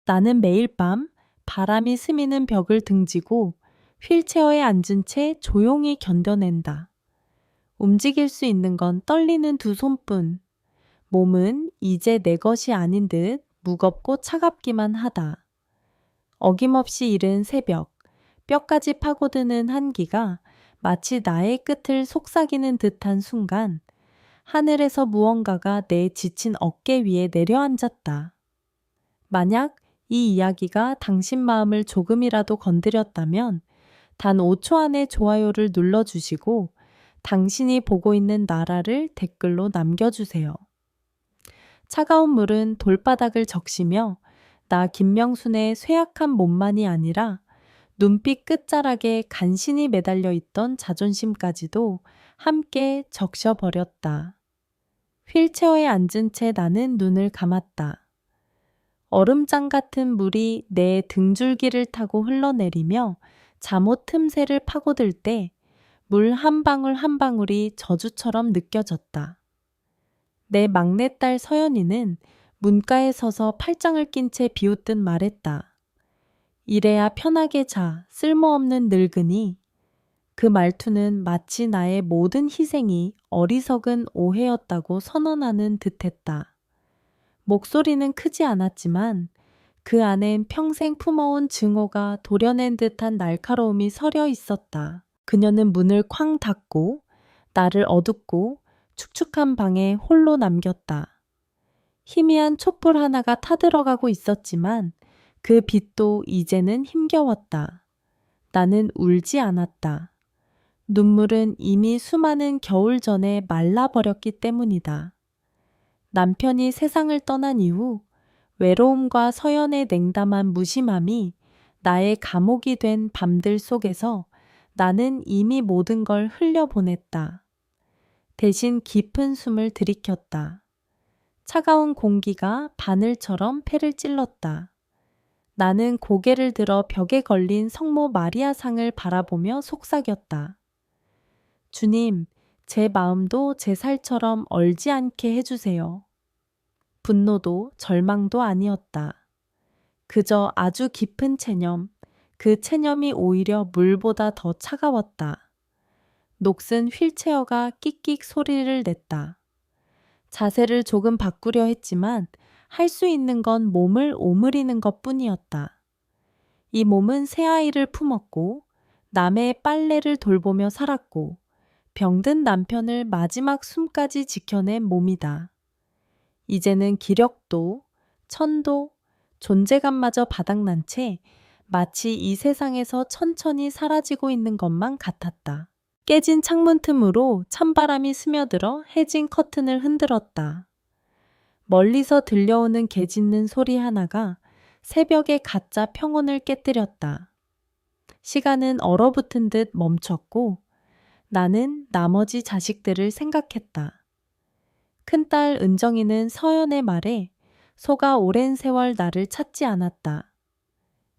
나는 매일 밤 바람이 스미는 벽을 등지고 휠체어에 앉은 채 조용히 견뎌낸다. 움직일 수 있는 건 떨리는 두 손뿐. 몸은 이제 내 것이 아닌 듯 무겁고 차갑기만 하다. 어김없이 이른 새벽, 뼈까지 파고드는 한기가 마치 나의 끝을 속삭이는 듯한 순간, 하늘에서 무언가가 내 지친 어깨 위에 내려앉았다. 만약 이 이야기가 당신 마음을 조금이라도 건드렸다면 단 5초 안에 좋아요를 눌러주시고 당신이 보고 있는 나라를 댓글로 남겨주세요. 차가운 물은 돌바닥을 적시며 나 김명순의 쇠약한 몸만이 아니라 눈빛 끝자락에 간신히 매달려 있던 자존심까지도 함께 적셔버렸다. 휠체어에 앉은 채 나는 눈을 감았다. 얼음장 같은 물이 내 등줄기를 타고 흘러내리며 잠옷 틈새를 파고들 때 물 한 방울 한 방울이 저주처럼 느껴졌다. 내 막내딸 서연이는 문가에 서서 팔짱을 낀 채 비웃듯 말했다. 이래야 편하게 자, 쓸모없는 늙은이. 그 말투는 마치 나의 모든 희생이 어리석은 오해였다고 선언하는 듯했다. 목소리는 크지 않았지만 그 안엔 평생 품어온 증오가 도려낸 듯한 날카로움이 서려 있었다. 그녀는 문을 쾅 닫고 나를 어둡고 축축한 방에 홀로 남겼다. 희미한 촛불 하나가 타들어가고 있었지만 그 빛도 이제는 힘겨웠다. 나는 울지 않았다. 눈물은 이미 수많은 겨울 전에 말라버렸기 때문이다. 남편이 세상을 떠난 이후 외로움과 서연의 냉담한 무심함이 나의 감옥이 된 밤들 속에서 나는 이미 모든 걸 흘려보냈다. 대신 깊은 숨을 들이켰다. 차가운 공기가 바늘처럼 폐를 찔렀다. 나는 고개를 들어 벽에 걸린 성모 마리아상을 바라보며 속삭였다. 주님, 제 마음도 제 살처럼 얼지 않게 해주세요. 분노도 절망도 아니었다. 그저 아주 깊은 체념, 그 체념이 오히려 물보다 더 차가웠다. 녹슨 휠체어가 끽끽 소리를 냈다. 자세를 조금 바꾸려 했지만 할 수 있는 건 몸을 오므리는 것뿐이었다. 이 몸은 새아이를 품었고 남의 빨래를 돌보며 살았고 병든 남편을 마지막 숨까지 지켜낸 몸이다. 이제는 기력도, 천도, 존재감마저 바닥난 채 마치 이 세상에서 천천히 사라지고 있는 것만 같았다. 깨진 창문 틈으로 찬바람이 스며들어 해진 커튼을 흔들었다. 멀리서 들려오는 개 짖는 소리 하나가 새벽의 가짜 평온을 깨뜨렸다. 시간은 얼어붙은 듯 멈췄고 나는 나머지 자식들을 생각했다. 큰딸 은정이는 서연의 말에 속아 오랜 세월 나를 찾지 않았다.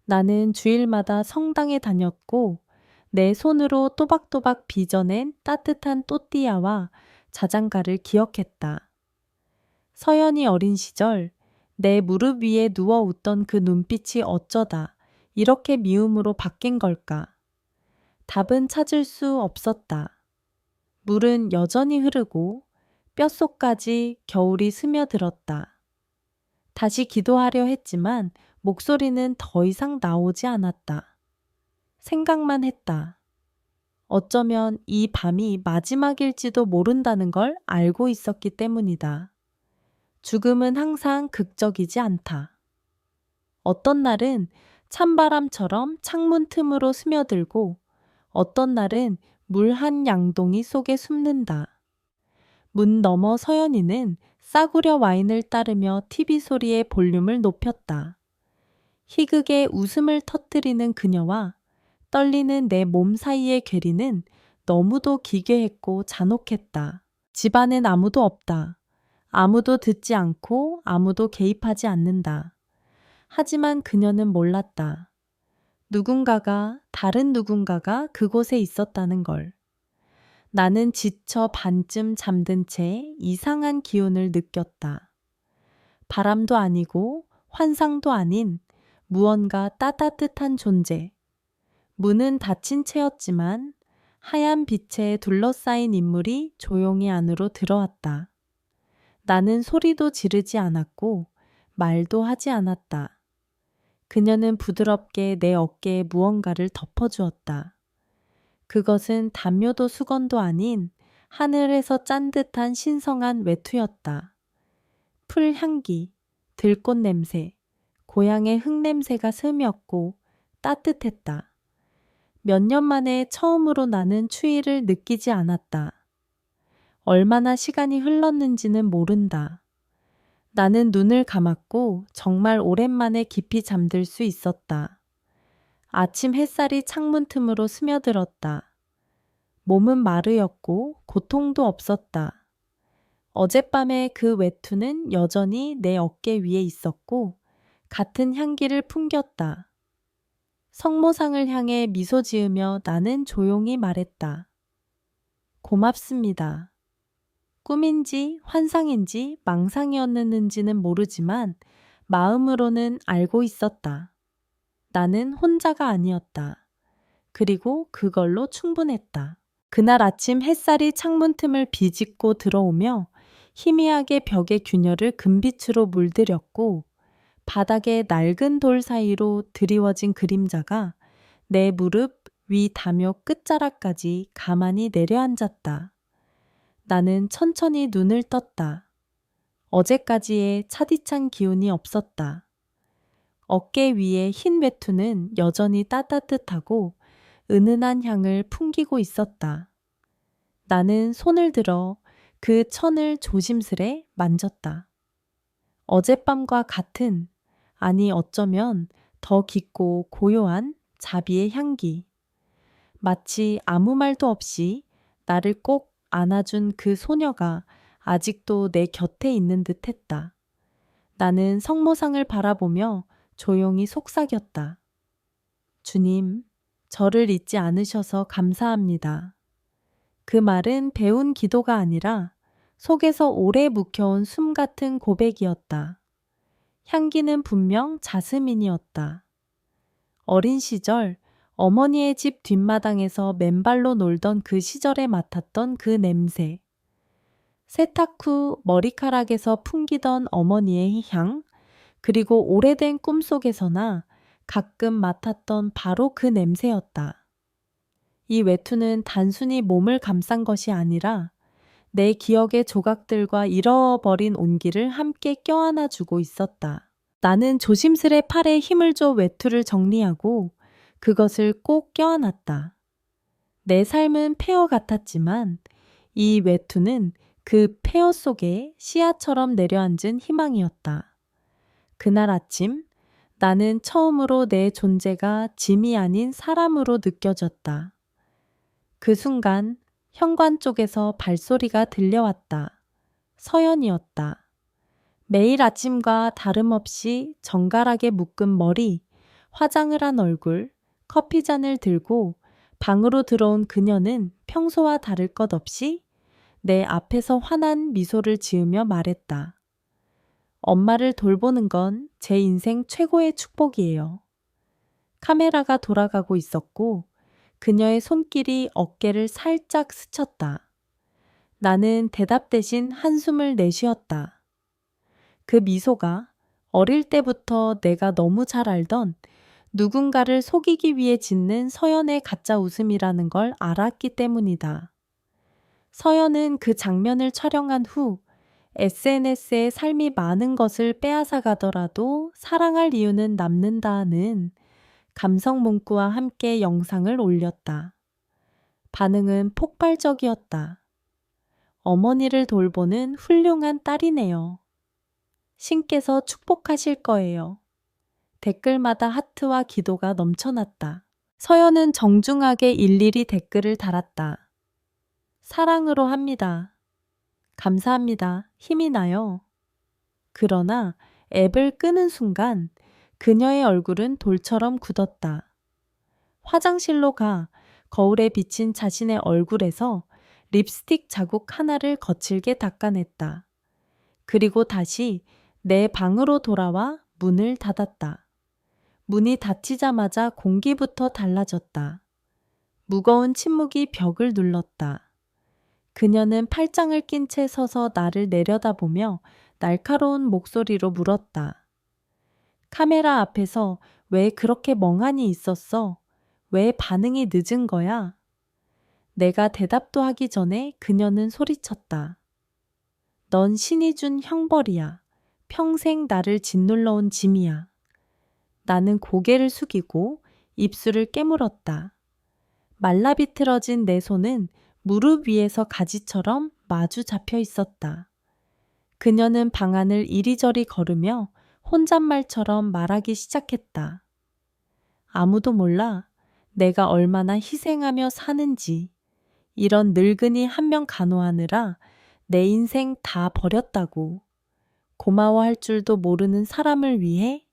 나는 주일마다 성당에 다녔고 내 손으로 또박또박 빚어낸 따뜻한 또띠아와 자장가를 기억했다. 서연이 어린 시절 내 무릎 위에 누워 웃던 그 눈빛이 어쩌다 이렇게 미움으로 바뀐 걸까? 답은 찾을 수 없었다. 물은 여전히 흐르고 뼛속까지 겨울이 스며들었다. 다시 기도하려 했지만 목소리는 더 이상 나오지 않았다. 생각만 했다. 어쩌면 이 밤이 마지막일지도 모른다는 걸 알고 있었기 때문이다. 죽음은 항상 극적이지 않다. 어떤 날은 찬바람처럼 창문 틈으로 스며들고 어떤 날은 물 한 양동이 속에 숨는다. 문 너머 서연이는 싸구려 와인을 따르며 TV 소리의 볼륨을 높였다. 희극의 웃음을 터뜨리는 그녀와 떨리는 내 몸 사이의 괴리는 너무도 기괴했고 잔혹했다. 집안엔 아무도 없다. 아무도 듣지 않고 아무도 개입하지 않는다. 하지만 그녀는 몰랐다. 다른 누군가가 그곳에 있었다는 걸. 나는 지쳐 반쯤 잠든 채 이상한 기운을 느꼈다. 바람도 아니고 환상도 아닌 무언가 따뜻한 존재. 문은 닫힌 채였지만 하얀 빛에 둘러싸인 인물이 조용히 안으로 들어왔다. 나는 소리도 지르지 않았고 말도 하지 않았다. 그녀는 부드럽게 내 어깨에 무언가를 덮어주었다. 그것은 담요도 수건도 아닌 하늘에서 짠 듯한 신성한 외투였다. 풀 향기, 들꽃 냄새, 고향의 흙 냄새가 스며었고 따뜻했다. 몇 년 만에 처음으로 나는 추위를 느끼지 않았다. 얼마나 시간이 흘렀는지는 모른다. 나는 눈을 감았고 정말 오랜만에 깊이 잠들 수 있었다. 아침 햇살이 창문 틈으로 스며들었다. 몸은 마르였고 고통도 없었다. 어젯밤의 그 외투는 여전히 내 어깨 위에 있었고 같은 향기를 풍겼다. 성모상을 향해 미소 지으며 나는 조용히 말했다. 고맙습니다. 꿈인지 환상인지 망상이었는지는 모르지만 마음으로는 알고 있었다. 나는 혼자가 아니었다. 그리고 그걸로 충분했다. 그날 아침 햇살이 창문 틈을 비집고 들어오며 희미하게 벽의 균열을 금빛으로 물들였고 바닥의 낡은 돌 사이로 드리워진 그림자가 내 무릎 위 담요 끝자락까지 가만히 내려앉았다. 나는 천천히 눈을 떴다. 어제까지의 차디찬 기운이 없었다. 어깨 위의 흰 외투는 여전히 따뜻하고 은은한 향을 풍기고 있었다. 나는 손을 들어 그 천을 조심스레 만졌다. 어젯밤과 같은, 아니 어쩌면 더 깊고 고요한 자비의 향기. 마치 아무 말도 없이 나를 꼭 안아준 그 소녀가 아직도 내 곁에 있는 듯 했다. 나는 성모상을 바라보며 조용히 속삭였다. 주님, 저를 잊지 않으셔서 감사합니다. 그 말은 배운 기도가 아니라 속에서 오래 묵혀온 숨 같은 고백이었다. 향기는 분명 자스민이었다. 어린 시절 어머니의 집 뒷마당에서 맨발로 놀던 그 시절에 맡았던 그 냄새. 세탁 후 머리카락에서 풍기던 어머니의 향, 그리고 오래된 꿈속에서나 가끔 맡았던 바로 그 냄새였다. 이 외투는 단순히 몸을 감싼 것이 아니라 내 기억의 조각들과 잃어버린 온기를 함께 껴안아 주고 있었다. 나는 조심스레 팔에 힘을 줘 외투를 정리하고 그것을 꼭 껴안았다. 내 삶은 폐허 같았지만 이 외투는 그 폐허 속에 씨앗처럼 내려앉은 희망이었다. 그날 아침 나는 처음으로 내 존재가 짐이 아닌 사람으로 느껴졌다. 그 순간 현관 쪽에서 발소리가 들려왔다. 서연이었다. 매일 아침과 다름없이 정갈하게 묶은 머리, 화장을 한 얼굴, 커피잔을 들고 방으로 들어온 그녀는 평소와 다를 것 없이 내 앞에서 환한 미소를 지으며 말했다. 엄마를 돌보는 건 제 인생 최고의 축복이에요. 카메라가 돌아가고 있었고 그녀의 손길이 어깨를 살짝 스쳤다. 나는 대답 대신 한숨을 내쉬었다. 그 미소가 어릴 때부터 내가 너무 잘 알던 누군가를 속이기 위해 짓는 서연의 가짜 웃음이라는 걸 알았기 때문이다. 서연은 그 장면을 촬영한 후 SNS에 삶이 많은 것을 빼앗아 가더라도 사랑할 이유는 남는다는 감성 문구와 함께 영상을 올렸다. 반응은 폭발적이었다. 어머니를 돌보는 훌륭한 딸이네요. 신께서 축복하실 거예요. 댓글마다 하트와 기도가 넘쳐났다. 서연은 정중하게 일일이 댓글을 달았다. 사랑으로 합니다. 감사합니다. 힘이 나요. 그러나 앱을 끄는 순간 그녀의 얼굴은 돌처럼 굳었다. 화장실로 가 거울에 비친 자신의 얼굴에서 립스틱 자국 하나를 거칠게 닦아냈다. 그리고 다시 내 방으로 돌아와 문을 닫았다. 문이 닫히자마자 공기부터 달라졌다. 무거운 침묵이 벽을 눌렀다. 그녀는 팔짱을 낀 채 서서 나를 내려다보며 날카로운 목소리로 물었다. 카메라 앞에서 왜 그렇게 멍하니 있었어? 왜 반응이 늦은 거야? 내가 대답도 하기 전에 그녀는 소리쳤다. 넌 신이 준 형벌이야. 평생 나를 짓눌러온 짐이야. 나는 고개를 숙이고 입술을 깨물었다. 말라비틀어진 내 손은 무릎 위에서 가지처럼 마주 잡혀 있었다. 그녀는 방안을 이리저리 걸으며 혼잣말처럼 말하기 시작했다. 아무도 몰라. 내가 얼마나 희생하며 사는지. 이런 늙은이 한 명 간호하느라 내 인생 다 버렸다고. 고마워할 줄도 모르는 사람을 위해?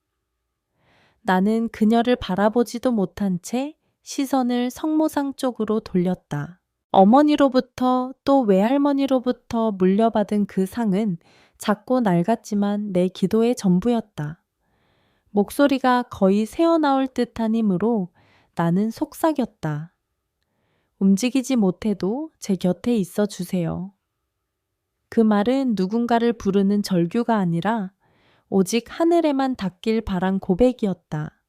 나는 그녀를 바라보지도 못한 채 시선을 성모상 쪽으로 돌렸다. 어머니로부터 또 외할머니로부터 물려받은 그 상은 작고 낡았지만 내 기도의 전부였다. 목소리가 거의 새어나올 듯한 힘으로 나는 속삭였다. 움직이지 못해도 제 곁에 있어 주세요. 그 말은 누군가를 부르는 절규가 아니라 오직 하늘에만 닿길 바란 고백이었다.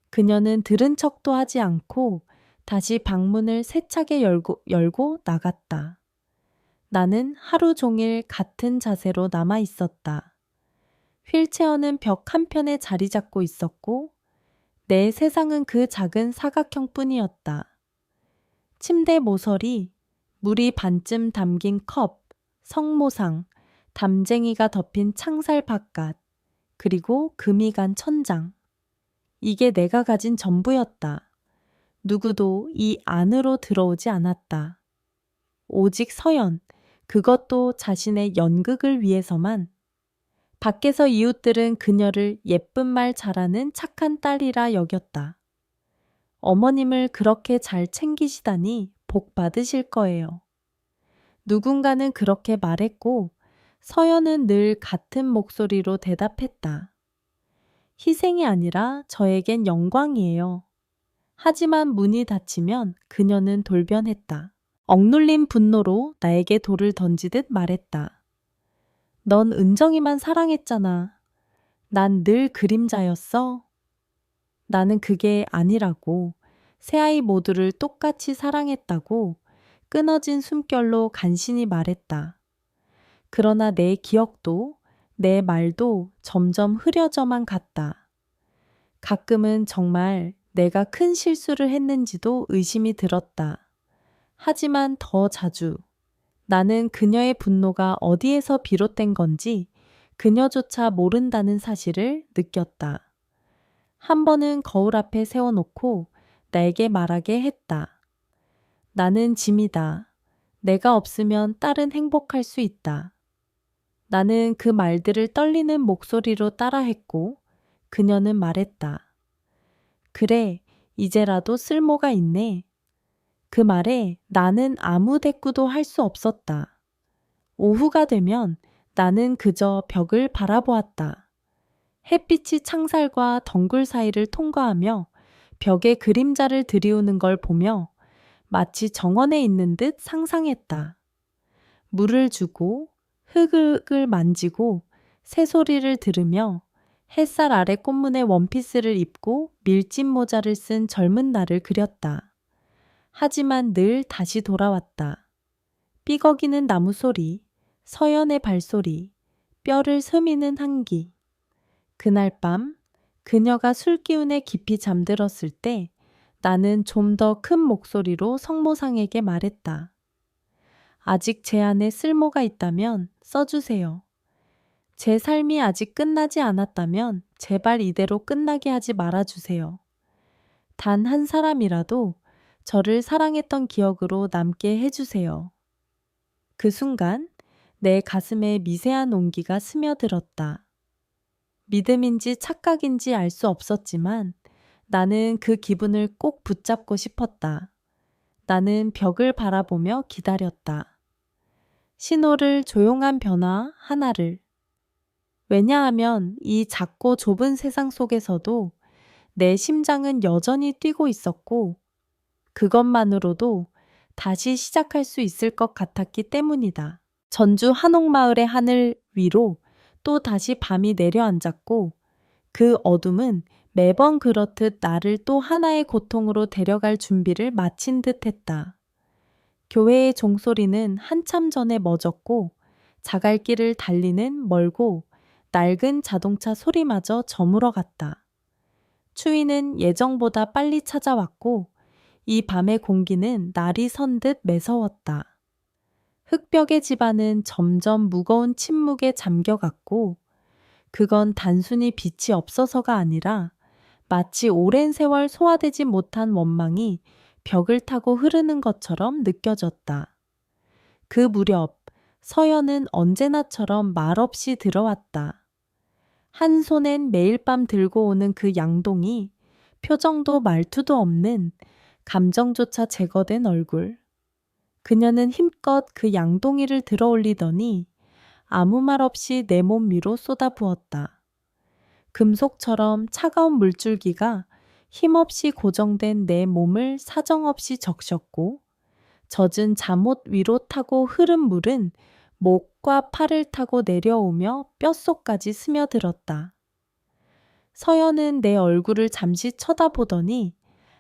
그녀는 들은 척도 하지 않고 다시 방문을 세차게 열고 나갔다. 나는 하루 종일 같은 자세로 남아 있었다. 휠체어는 벽 한편에 자리 잡고 있었고 내 세상은 그 작은 사각형뿐이었다. 침대 모서리, 물이 반쯤 담긴 컵, 성모상, 담쟁이가 덮인 창살 바깥, 그리고 금이 간 천장. 이게 내가 가진 전부였다. 누구도 이 안으로 들어오지 않았다. 오직 서연, 그것도 자신의 연극을 위해서만. 밖에서 이웃들은 그녀를 예쁜 말 잘하는 착한 딸이라 여겼다. 어머님을 그렇게 잘 챙기시다니 복 받으실 거예요. 누군가는 그렇게 말했고 서연은 늘 같은 목소리로 대답했다. 희생이 아니라 저에겐 영광이에요. 하지만 문이 닫히면 그녀는 돌변했다. 억눌린 분노로 나에게 돌을 던지듯 말했다. 넌 은정이만 사랑했잖아. 난 늘 그림자였어. 나는 그게 아니라고. 새아이 모두를 똑같이 사랑했다고 끊어진 숨결로 간신히 말했다. 그러나 내 기억도 내 말도 점점 흐려져만 갔다. 가끔은 정말 내가 큰 실수를 했는지도 의심이 들었다. 하지만 더 자주 나는 그녀의 분노가 어디에서 비롯된 건지 그녀조차 모른다는 사실을 느꼈다. 한 번은 거울 앞에 세워놓고 나에게 말하게 했다. 나는 짐이다. 내가 없으면 딸은 행복할 수 있다. 나는 그 말들을 떨리는 목소리로 따라했고 그녀는 말했다. 그래, 이제라도 쓸모가 있네. 그 말에 나는 아무 대꾸도 할 수 없었다. 오후가 되면 나는 그저 벽을 바라보았다. 햇빛이 창살과 덩굴 사이를 통과하며 벽에 그림자를 들이우는 걸 보며 마치 정원에 있는 듯 상상했다. 물을 주고 흙을 만지고 새소리를 들으며 햇살 아래 꽃무늬 원피스를 입고 밀짚 모자를 쓴 젊은 나를 그렸다. 하지만 늘 다시 돌아왔다. 삐걱이는 나무 소리, 서연의 발소리, 뼈를 스미는 향기. 그날 밤 그녀가 술기운에 깊이 잠들었을 때 나는 좀 더 큰 목소리로 성모상에게 말했다. 아직 제 안에 쓸모가 있다면 써주세요. 제 삶이 아직 끝나지 않았다면 제발 이대로 끝나게 하지 말아주세요. 단 한 사람이라도 저를 사랑했던 기억으로 남게 해주세요. 그 순간 내 가슴에 미세한 온기가 스며들었다. 믿음인지 착각인지 알 수 없었지만 나는 그 기분을 꼭 붙잡고 싶었다. 나는 벽을 바라보며 기다렸다. 신호를 조용한 변화 하나를. 왜냐하면 이 작고 좁은 세상 속에서도 내 심장은 여전히 뛰고 있었고 그것만으로도 다시 시작할 수 있을 것 같았기 때문이다. 전주 한옥마을의 하늘 위로 또 다시 밤이 내려앉았고 그 어둠은 매번 그렇듯 나를 또 하나의 고통으로 데려갈 준비를 마친 듯 했다. 교회의 종소리는 한참 전에 멎었고 자갈길을 달리는 멀고 낡은 자동차 소리마저 저물어갔다. 추위는 예정보다 빨리 찾아왔고 이 밤의 공기는 날이 선 듯 매서웠다. 흙벽의 집안은 점점 무거운 침묵에 잠겨갔고 그건 단순히 빛이 없어서가 아니라 마치 오랜 세월 소화되지 못한 원망이 벽을 타고 흐르는 것처럼 느껴졌다. 그 무렵 서연은 언제나처럼 말없이 들어왔다. 한 손엔 매일 밤 들고 오는 그 양동이 표정도 말투도 없는 감정조차 제거된 얼굴. 그녀는 힘껏 그 양동이를 들어 올리더니 아무 말 없이 내 몸 위로 쏟아부었다. 금속처럼 차가운 물줄기가 힘없이 고정된 내 몸을 사정없이 적셨고 젖은 잠옷 위로 타고 흐른 물은 목과 팔을 타고 내려오며 뼛속까지 스며들었다. 서연은 내 얼굴을 잠시 쳐다보더니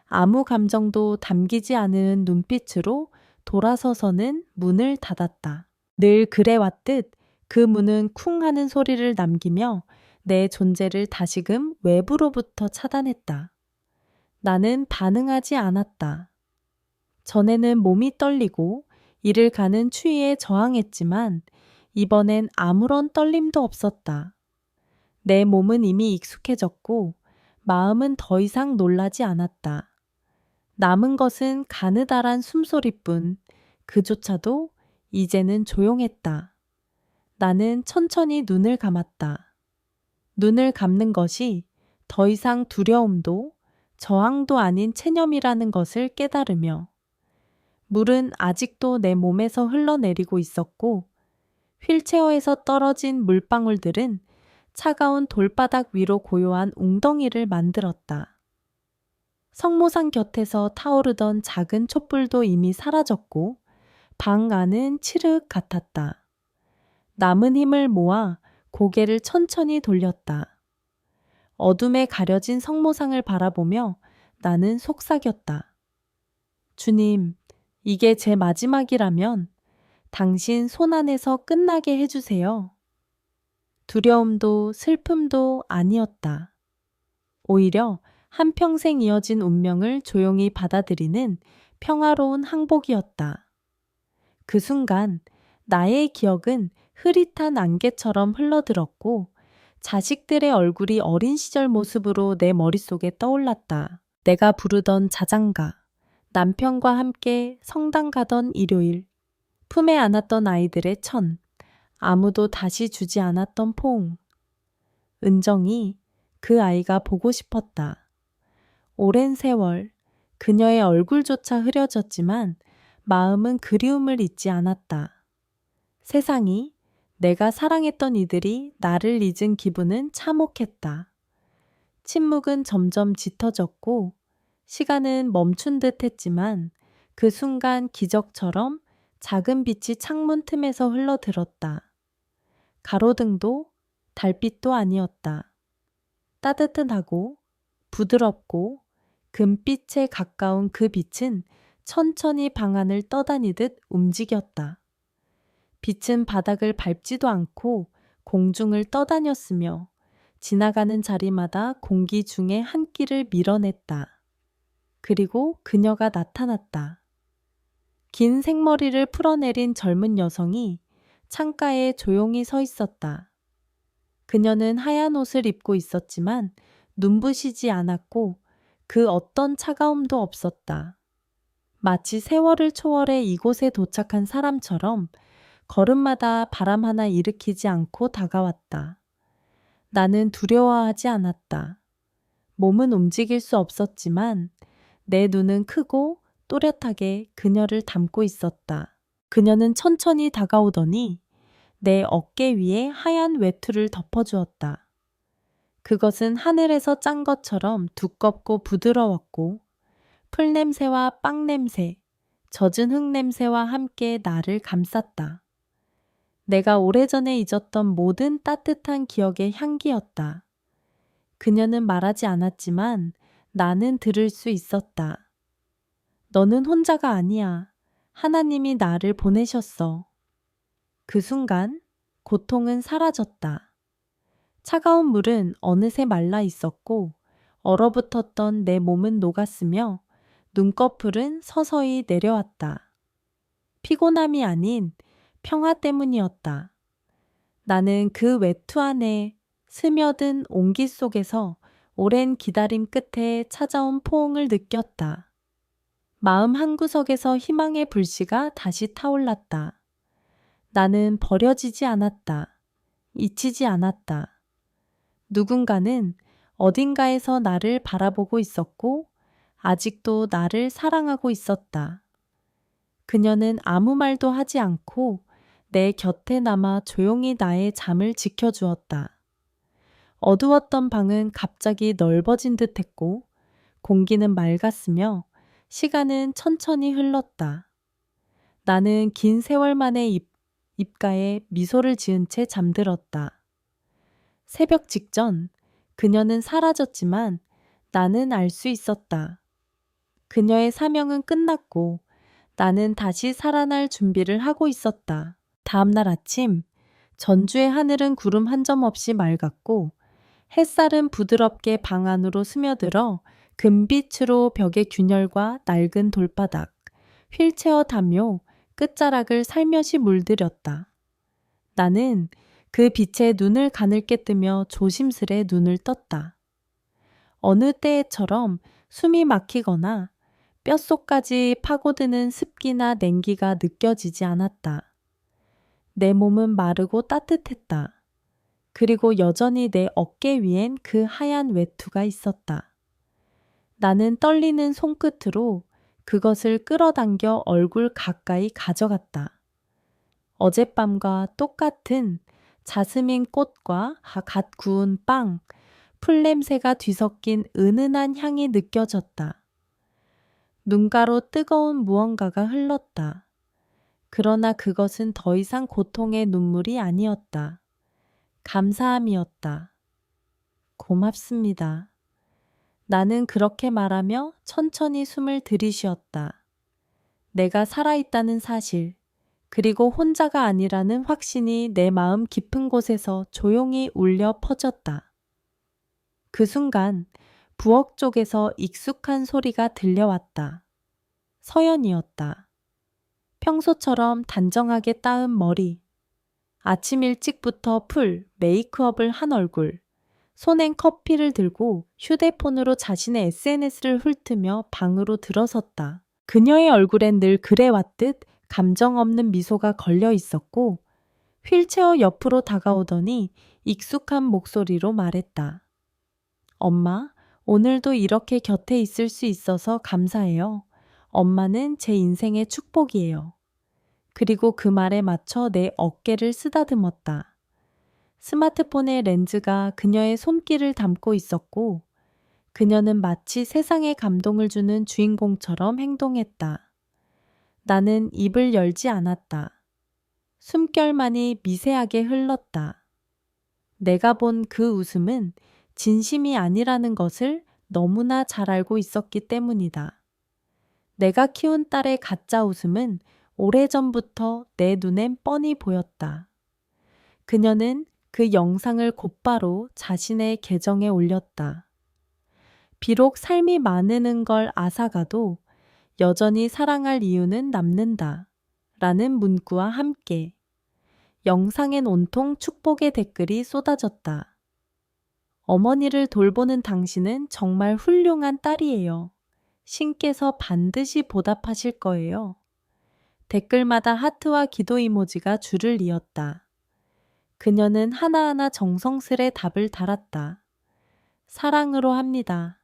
아무 감정도 담기지 않은 눈빛으로 돌아서서는 문을 닫았다. 늘 그래왔듯 그 문은 쿵 하는 소리를 남기며 내 존재를 다시금 외부로부터 차단했다. 나는 반응하지 않았다. 전에는 몸이 떨리고 이를 가는 추위에 저항했지만 이번엔 아무런 떨림도 없었다. 내 몸은 이미 익숙해졌고 마음은 더 이상 놀라지 않았다. 남은 것은 가느다란 숨소리뿐 그조차도 이제는 조용했다. 나는 천천히 눈을 감았다. 눈을 감는 것이 더 이상 두려움도 저항도 아닌 체념이라는 것을 깨달으며 물은 아직도 내 몸에서 흘러내리고 있었고 휠체어에서 떨어진 물방울들은 차가운 돌바닥 위로 고요한 웅덩이를 만들었다. 성모상 곁에서 타오르던 작은 촛불도 이미 사라졌고 방 안은 칠흑 같았다. 남은 힘을 모아 고개를 천천히 돌렸다. 어둠에 가려진 성모상을 바라보며 나는 속삭였다. 주님, 이게 제 마지막이라면 당신 손 안에서 끝나게 해주세요. 두려움도 슬픔도 아니었다. 오히려 한평생 이어진 운명을 조용히 받아들이는 평화로운 항복이었다. 그 순간 나의 기억은 흐릿한 안개처럼 흘러들었고 자식들의 얼굴이 어린 시절 모습으로 내 머릿속에 떠올랐다. 내가 부르던 자장가, 남편과 함께 성당 가던 일요일, 품에 안았던 아이들의 천, 아무도 다시 주지 않았던 포옹. 은정이 그 아이가 보고 싶었다. 오랜 세월 그녀의 얼굴조차 흐려졌지만 마음은 그리움을 잊지 않았다. 세상이 내가 사랑했던 이들이 나를 잊은 기분은 참혹했다. 침묵은 점점 짙어졌고 시간은 멈춘 듯 했지만 그 순간 기적처럼 작은 빛이 창문 틈에서 흘러들었다. 가로등도 달빛도 아니었다. 따뜻하고 부드럽고 금빛에 가까운 그 빛은 천천히 방 안을 떠다니듯 움직였다. 빛은 바닥을 밟지도 않고 공중을 떠다녔으며 지나가는 자리마다 공기 중에 한 끼를 밀어냈다. 그리고 그녀가 나타났다. 긴 생머리를 풀어내린 젊은 여성이 창가에 조용히 서 있었다. 그녀는 하얀 옷을 입고 있었지만 눈부시지 않았고 그 어떤 차가움도 없었다. 마치 세월을 초월해 이곳에 도착한 사람처럼 걸음마다 바람 하나 일으키지 않고 다가왔다. 나는 두려워하지 않았다. 몸은 움직일 수 없었지만 내 눈은 크고 또렷하게 그녀를 담고 있었다. 그녀는 천천히 다가오더니 내 어깨 위에 하얀 외투를 덮어주었다. 그것은 하늘에서 짠 것처럼 두껍고 부드러웠고 풀냄새와 빵냄새, 젖은 흙냄새와 함께 나를 감쌌다. 내가 오래전에 잊었던 모든 따뜻한 기억의 향기였다. 그녀는 말하지 않았지만 나는 들을 수 있었다. 너는 혼자가 아니야. 하나님이 나를 보내셨어. 그 순간 고통은 사라졌다. 차가운 물은 어느새 말라 있었고 얼어붙었던 내 몸은 녹았으며 눈꺼풀은 서서히 내려왔다. 피곤함이 아닌 평화 때문이었다. 나는 그 외투 안에 스며든 온기 속에서 오랜 기다림 끝에 찾아온 포옹을 느꼈다. 마음 한구석에서 희망의 불씨가 다시 타올랐다. 나는 버려지지 않았다. 잊히지 않았다. 누군가는 어딘가에서 나를 바라보고 있었고 아직도 나를 사랑하고 있었다. 그녀는 아무 말도 하지 않고 내 곁에 남아 조용히 나의 잠을 지켜주었다. 어두웠던 방은 갑자기 넓어진 듯했고 공기는 맑았으며 시간은 천천히 흘렀다. 나는 긴 세월 만에 입가에 미소를 지은 채 잠들었다. 새벽 직전 그녀는 사라졌지만 나는 알 수 있었다. 그녀의 사명은 끝났고 나는 다시 살아날 준비를 하고 있었다. 다음날 아침 전주의 하늘은 구름 한 점 없이 맑았고 햇살은 부드럽게 방 안으로 스며들어 금빛으로 벽의 균열과 낡은 돌바닥, 휠체어 담요, 끝자락을 살며시 물들였다. 나는 그 빛에 눈을 가늘게 뜨며 조심스레 눈을 떴다. 어느 때처럼 숨이 막히거나 뼛속까지 파고드는 습기나 냉기가 느껴지지 않았다. 내 몸은 마르고 따뜻했다. 그리고 여전히 내 어깨 위엔 그 하얀 외투가 있었다. 나는 떨리는 손끝으로 그것을 끌어당겨 얼굴 가까이 가져갔다. 어젯밤과 똑같은 자스민 꽃과 갓 구운 빵, 풀냄새가 뒤섞인 은은한 향이 느껴졌다. 눈가로 뜨거운 무언가가 흘렀다. 그러나 그것은 더 이상 고통의 눈물이 아니었다. 감사함이었다. 고맙습니다. 나는 그렇게 말하며 천천히 숨을 들이쉬었다. 내가 살아있다는 사실, 그리고 혼자가 아니라는 확신이 내 마음 깊은 곳에서 조용히 울려 퍼졌다. 그 순간 부엌 쪽에서 익숙한 소리가 들려왔다. 서연이었다. 평소처럼 단정하게 따은 머리, 아침 일찍부터 메이크업을 한 얼굴, 손엔 커피를 들고 휴대폰으로 자신의 SNS를 훑으며 방으로 들어섰다. 그녀의 얼굴엔 늘 그래왔듯 감정 없는 미소가 걸려 있었고 휠체어 옆으로 다가오더니 익숙한 목소리로 말했다. 엄마, 오늘도 이렇게 곁에 있을 수 있어서 감사해요. 엄마는 제 인생의 축복이에요. 그리고 그 말에 맞춰 내 어깨를 쓰다듬었다. 스마트폰의 렌즈가 그녀의 손길을 담고 있었고 그녀는 마치 세상에 감동을 주는 주인공처럼 행동했다. 나는 입을 열지 않았다. 숨결만이 미세하게 흘렀다. 내가 본 그 웃음은 진심이 아니라는 것을 너무나 잘 알고 있었기 때문이다. 내가 키운 딸의 가짜 웃음은 오래전부터 내 눈엔 뻔히 보였다. 그녀는 그 영상을 곧바로 자신의 계정에 올렸다. 비록 삶이 많은 걸 앗아가도 여전히 사랑할 이유는 남는다. 라는 문구와 함께 영상엔 온통 축복의 댓글이 쏟아졌다. 어머니를 돌보는 당신은 정말 훌륭한 딸이에요. 신께서 반드시 보답하실 거예요. 댓글마다 하트와 기도 이모지가 줄을 이었다. 그녀는 하나하나 정성스레 답을 달았다. 사랑으로 합니다.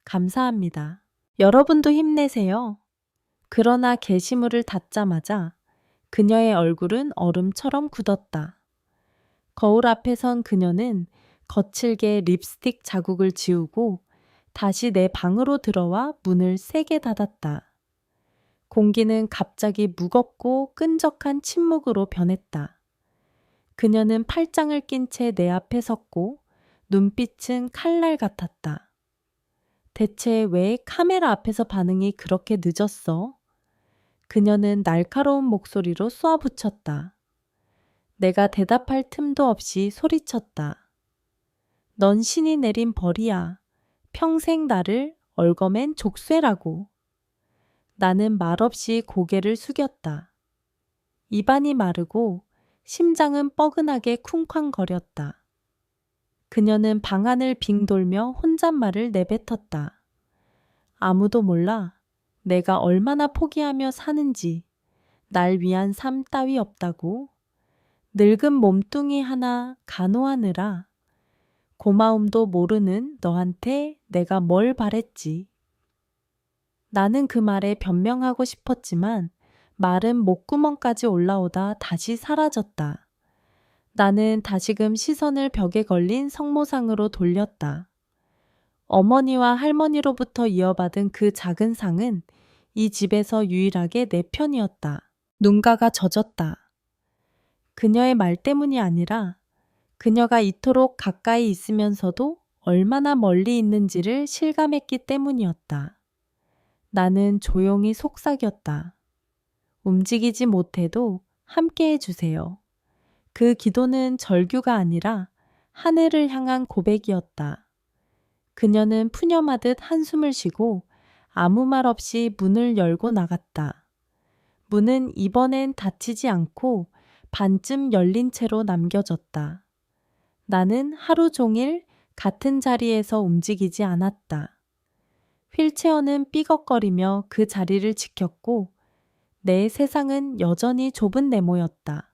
감사합니다. 여러분도 힘내세요. 그러나 게시물을 닫자마자 그녀의 얼굴은 얼음처럼 굳었다. 거울 앞에 선 그녀는 거칠게 립스틱 자국을 지우고 다시 내 방으로 들어와 문을 세게 닫았다. 공기는 갑자기 무겁고 끈적한 침묵으로 변했다. 그녀는 팔짱을 낀 채 내 앞에 섰고 눈빛은 칼날 같았다. 대체 왜 카메라 앞에서 반응이 그렇게 늦었어? 그녀는 날카로운 목소리로 쏘아붙였다. 내가 대답할 틈도 없이 소리쳤다. 넌 신이 내린 벌이야. 평생 나를 얽어맨 족쇄라고. 나는 말없이 고개를 숙였다. 입안이 마르고 심장은 뻐근하게 쿵쾅거렸다. 그녀는 방 안을 빙 돌며 혼잣말을 내뱉었다. 아무도 몰라. 내가 얼마나 포기하며 사는지. 날 위한 삶 따위 없다고. 늙은 몸뚱이 하나 간호하느라 고마움도 모르는 너한테 내가 뭘 바랬지. 나는 그 말에 변명하고 싶었지만 말은 목구멍까지 올라오다 다시 사라졌다. 나는 다시금 시선을 벽에 걸린 성모상으로 돌렸다. 어머니와 할머니로부터 이어받은 그 작은 상은 이 집에서 유일하게 내 편이었다. 눈가가 젖었다. 그녀의 말 때문이 아니라 그녀가 이토록 가까이 있으면서도 얼마나 멀리 있는지를 실감했기 때문이었다. 나는 조용히 속삭였다. 움직이지 못해도 함께 해주세요. 그 기도는 절규가 아니라 하늘을 향한 고백이었다. 그녀는 푸념하듯 한숨을 쉬고 아무 말 없이 문을 열고 나갔다. 문은 이번엔 닫히지 않고 반쯤 열린 채로 남겨졌다. 나는 하루 종일 같은 자리에서 움직이지 않았다. 휠체어는 삐걱거리며 그 자리를 지켰고 내 세상은 여전히 좁은 네모였다.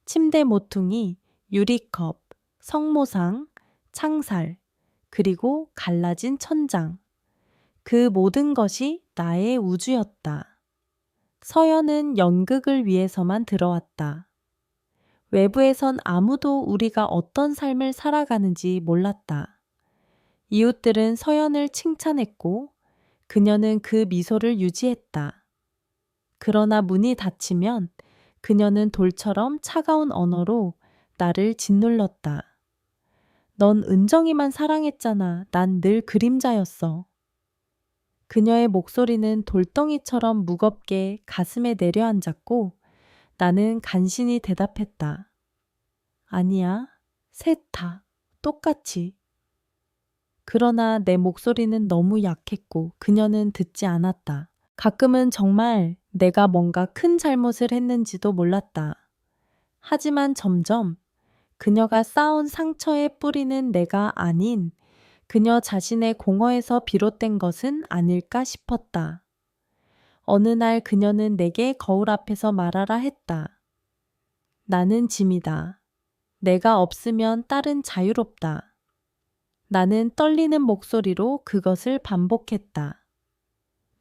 침대 모퉁이, 유리컵, 성모상, 창살, 그리고 갈라진 천장. 그 모든 것이 나의 우주였다. 서연은 연극을 위해서만 들어왔다. 외부에선 아무도 우리가 어떤 삶을 살아가는지 몰랐다. 이웃들은 서연을 칭찬했고 그녀는 그 미소를 유지했다. 그러나 문이 닫히면 그녀는 돌처럼 차가운 언어로 나를 짓눌렀다. 넌 은정이만 사랑했잖아. 난 늘 그림자였어. 그녀의 목소리는 돌덩이처럼 무겁게 가슴에 내려앉았고 나는 간신히 대답했다. 아니야, 셋 다 똑같이. 그러나 내 목소리는 너무 약했고 그녀는 듣지 않았다. 가끔은 정말 내가 뭔가 큰 잘못을 했는지도 몰랐다. 하지만 점점 그녀가 쌓은 상처의 뿌리는 내가 아닌 그녀 자신의 공허에서 비롯된 것은 아닐까 싶었다. 어느 날 그녀는 내게 거울 앞에서 말하라 했다. 나는 짐이다. 내가 없으면 딸은 자유롭다. 나는 떨리는 목소리로 그것을 반복했다.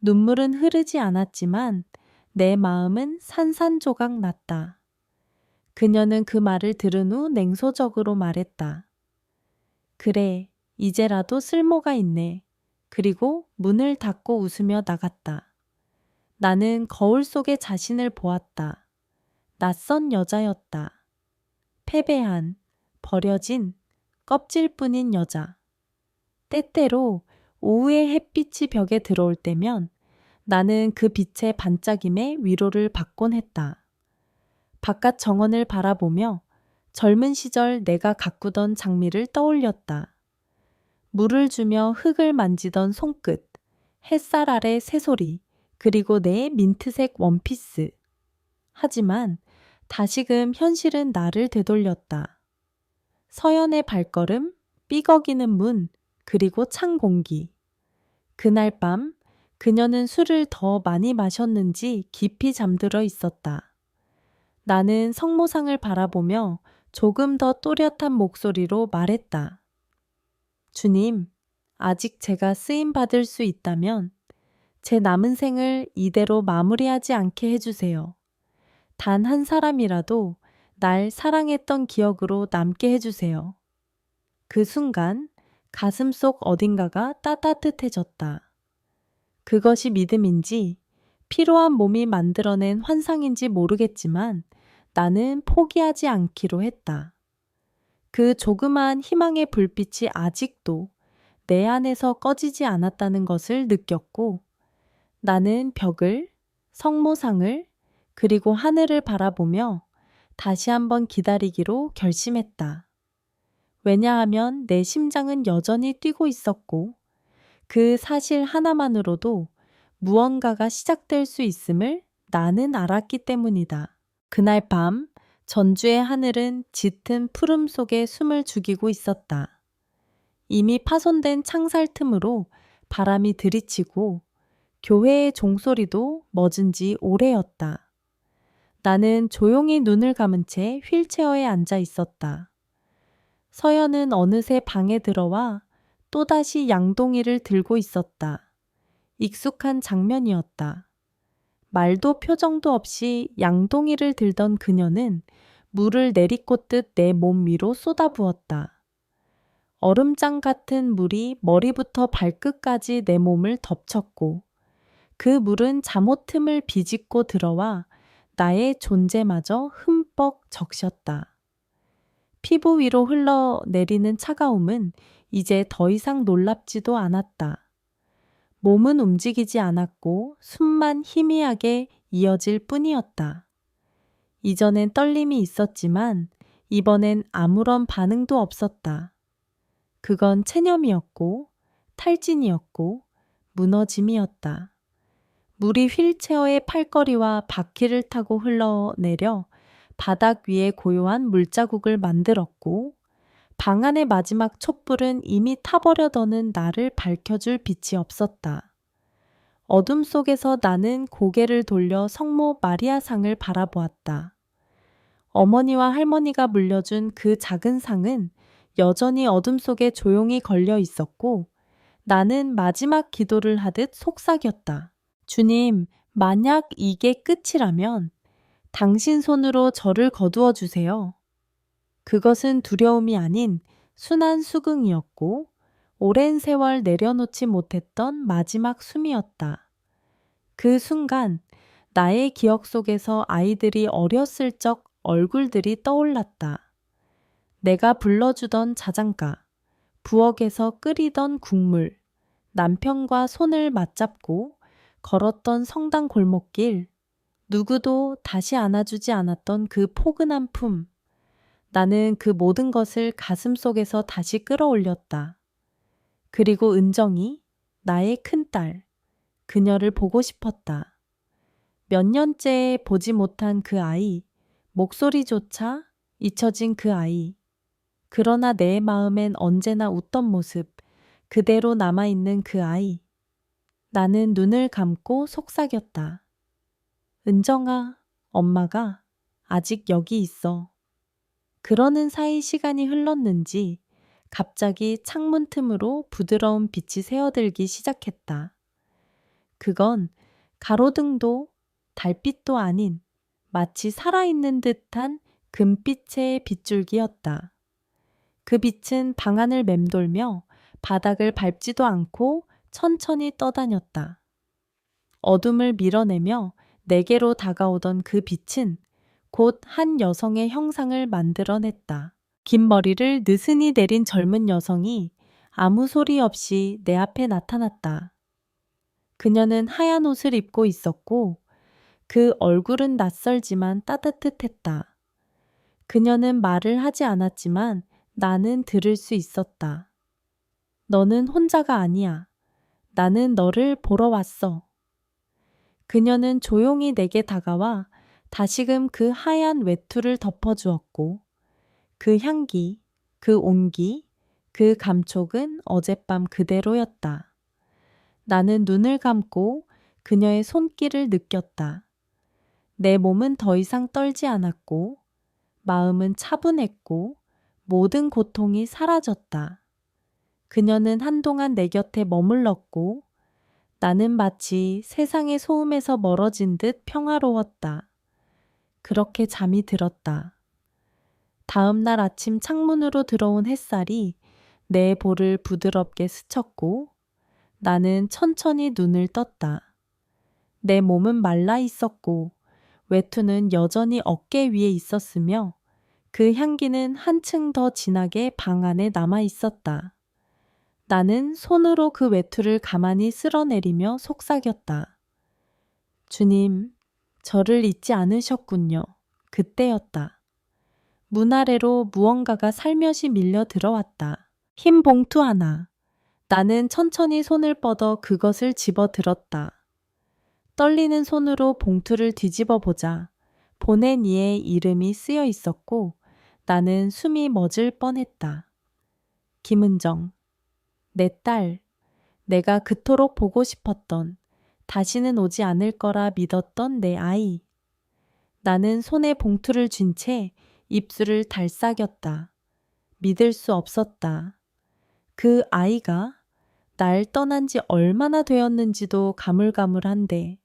눈물은 흐르지 않았지만 내 마음은 산산조각 났다. 그녀는 그 말을 들은 후 냉소적으로 말했다. 그래, 이제라도 쓸모가 있네. 그리고 문을 닫고 웃으며 나갔다. 나는 거울 속의 자신을 보았다. 낯선 여자였다. 패배한, 버려진, 껍질뿐인 여자. 때때로 오후의 햇빛이 벽에 들어올 때면 나는 그 빛의 반짝임에 위로를 받곤 했다. 바깥 정원을 바라보며 젊은 시절 내가 가꾸던 장미를 떠올렸다. 물을 주며 흙을 만지던 손끝, 햇살 아래 새소리, 그리고 내 민트색 원피스. 하지만 다시금 현실은 나를 되돌렸다. 서연의 발걸음, 삐걱이는 문, 그리고 찬 공기. 그날 밤 그녀는 술을 더 많이 마셨는지 깊이 잠들어 있었다. 나는 성모상을 바라보며 조금 더 또렷한 목소리로 말했다. 주님, 아직 제가 쓰임받을 수 있다면 제 남은 생을 이대로 마무리하지 않게 해주세요. 단 한 사람이라도 날 사랑했던 기억으로 남게 해주세요. 그 순간 가슴속 어딘가가 따뜻해졌다. 그것이 믿음인지 피로한 몸이 만들어낸 환상인지 모르겠지만 나는 포기하지 않기로 했다. 그 조그마한 희망의 불빛이 아직도 내 안에서 꺼지지 않았다는 것을 느꼈고 나는 벽을, 성모상을, 그리고 하늘을 바라보며 다시 한번 기다리기로 결심했다. 왜냐하면 내 심장은 여전히 뛰고 있었고 그 사실 하나만으로도 무언가가 시작될 수 있음을 나는 알았기 때문이다. 그날 밤 전주의 하늘은 짙은 푸름 속에 숨을 죽이고 있었다. 이미 파손된 창살 틈으로 바람이 들이치고 교회의 종소리도 멎은 지 오래였다. 나는 조용히 눈을 감은 채 휠체어에 앉아 있었다. 서연은 어느새 방에 들어와 또다시 양동이를 들고 있었다. 익숙한 장면이었다. 말도 표정도 없이 양동이를 들던 그녀는 물을 내리꽂듯 내 몸 위로 쏟아부었다. 얼음장 같은 물이 머리부터 발끝까지 내 몸을 덮쳤고 그 물은 잠옷 틈을 비집고 들어와 나의 존재마저 흠뻑 적셨다. 피부 위로 흘러내리는 차가움은 이제 더 이상 놀랍지도 않았다. 몸은 움직이지 않았고 숨만 희미하게 이어질 뿐이었다. 이전엔 떨림이 있었지만 이번엔 아무런 반응도 없었다. 그건 체념이었고 탈진이었고 무너짐이었다. 물이 휠체어의 팔걸이와 바퀴를 타고 흘러내려 바닥 위에 고요한 물자국을 만들었고 방 안의 마지막 촛불은 이미 타버려더는 나를 밝혀줄 빛이 없었다. 어둠 속에서 나는 고개를 돌려 성모 마리아 상을 바라보았다. 어머니와 할머니가 물려준 그 작은 상은 여전히 어둠 속에 조용히 걸려 있었고 나는 마지막 기도를 하듯 속삭였다. 주님, 만약 이게 끝이라면 당신 손으로 저를 거두어 주세요. 그것은 두려움이 아닌 순한 수긍이었고 오랜 세월 내려놓지 못했던 마지막 숨이었다. 그 순간 나의 기억 속에서 아이들이 어렸을 적 얼굴들이 떠올랐다. 내가 불러주던 자장가, 부엌에서 끓이던 국물, 남편과 손을 맞잡고 걸었던 성당 골목길, 누구도 다시 안아주지 않았던 그 포근한 품. 나는 그 모든 것을 가슴 속에서 다시 끌어올렸다. 그리고 은정이, 나의 큰딸, 그녀를 보고 싶었다. 몇 년째 보지 못한 그 아이, 목소리조차 잊혀진 그 아이. 그러나 내 마음엔 언제나 웃던 모습, 그대로 남아있는 그 아이. 나는 눈을 감고 속삭였다. 은정아, 엄마가 아직 여기 있어. 그러는 사이 시간이 흘렀는지 갑자기 창문 틈으로 부드러운 빛이 새어들기 시작했다. 그건 가로등도 달빛도 아닌 마치 살아있는 듯한 금빛의 빗줄기였다. 그 빛은 방 안을 맴돌며 바닥을 밟지도 않고 천천히 떠다녔다. 어둠을 밀어내며 내게로 다가오던 그 빛은 곧 한 여성의 형상을 만들어냈다. 긴 머리를 느슨히 내린 젊은 여성이 아무 소리 없이 내 앞에 나타났다. 그녀는 하얀 옷을 입고 있었고 그 얼굴은 낯설지만 따뜻했다. 그녀는 말을 하지 않았지만 나는 들을 수 있었다. 너는 혼자가 아니야. 나는 너를 보러 왔어. 그녀는 조용히 내게 다가와 다시금 그 하얀 외투를 덮어주었고 그 향기, 그 온기, 그 감촉은 어젯밤 그대로였다. 나는 눈을 감고 그녀의 손길을 느꼈다. 내 몸은 더 이상 떨지 않았고 마음은 차분했고 모든 고통이 사라졌다. 그녀는 한동안 내 곁에 머물렀고 나는 마치 세상의 소음에서 멀어진 듯 평화로웠다. 그렇게 잠이 들었다. 다음 날 아침 창문으로 들어온 햇살이 내 볼을 부드럽게 스쳤고 나는 천천히 눈을 떴다. 내 몸은 말라 있었고 외투는 여전히 어깨 위에 있었으며 그 향기는 한층 더 진하게 방 안에 남아 있었다. 나는 손으로 그 외투를 가만히 쓸어내리며 속삭였다. 주님, 저를 잊지 않으셨군요. 그때였다. 문 아래로 무언가가 살며시 밀려 들어왔다. 흰 봉투 하나. 나는 천천히 손을 뻗어 그것을 집어 들었다. 떨리는 손으로 봉투를 뒤집어 보자 보낸 이의 이름이 쓰여 있었고 나는 숨이 멎을 뻔했다. 김은정, 내 딸, 내가 그토록 보고 싶었던, 다시는 오지 않을 거라 믿었던 내 아이. 나는 손에 봉투를 쥔 채 입술을 달싹였다. 믿을 수 없었다. 그 아이가 날 떠난 지 얼마나 되었는지도 가물가물한데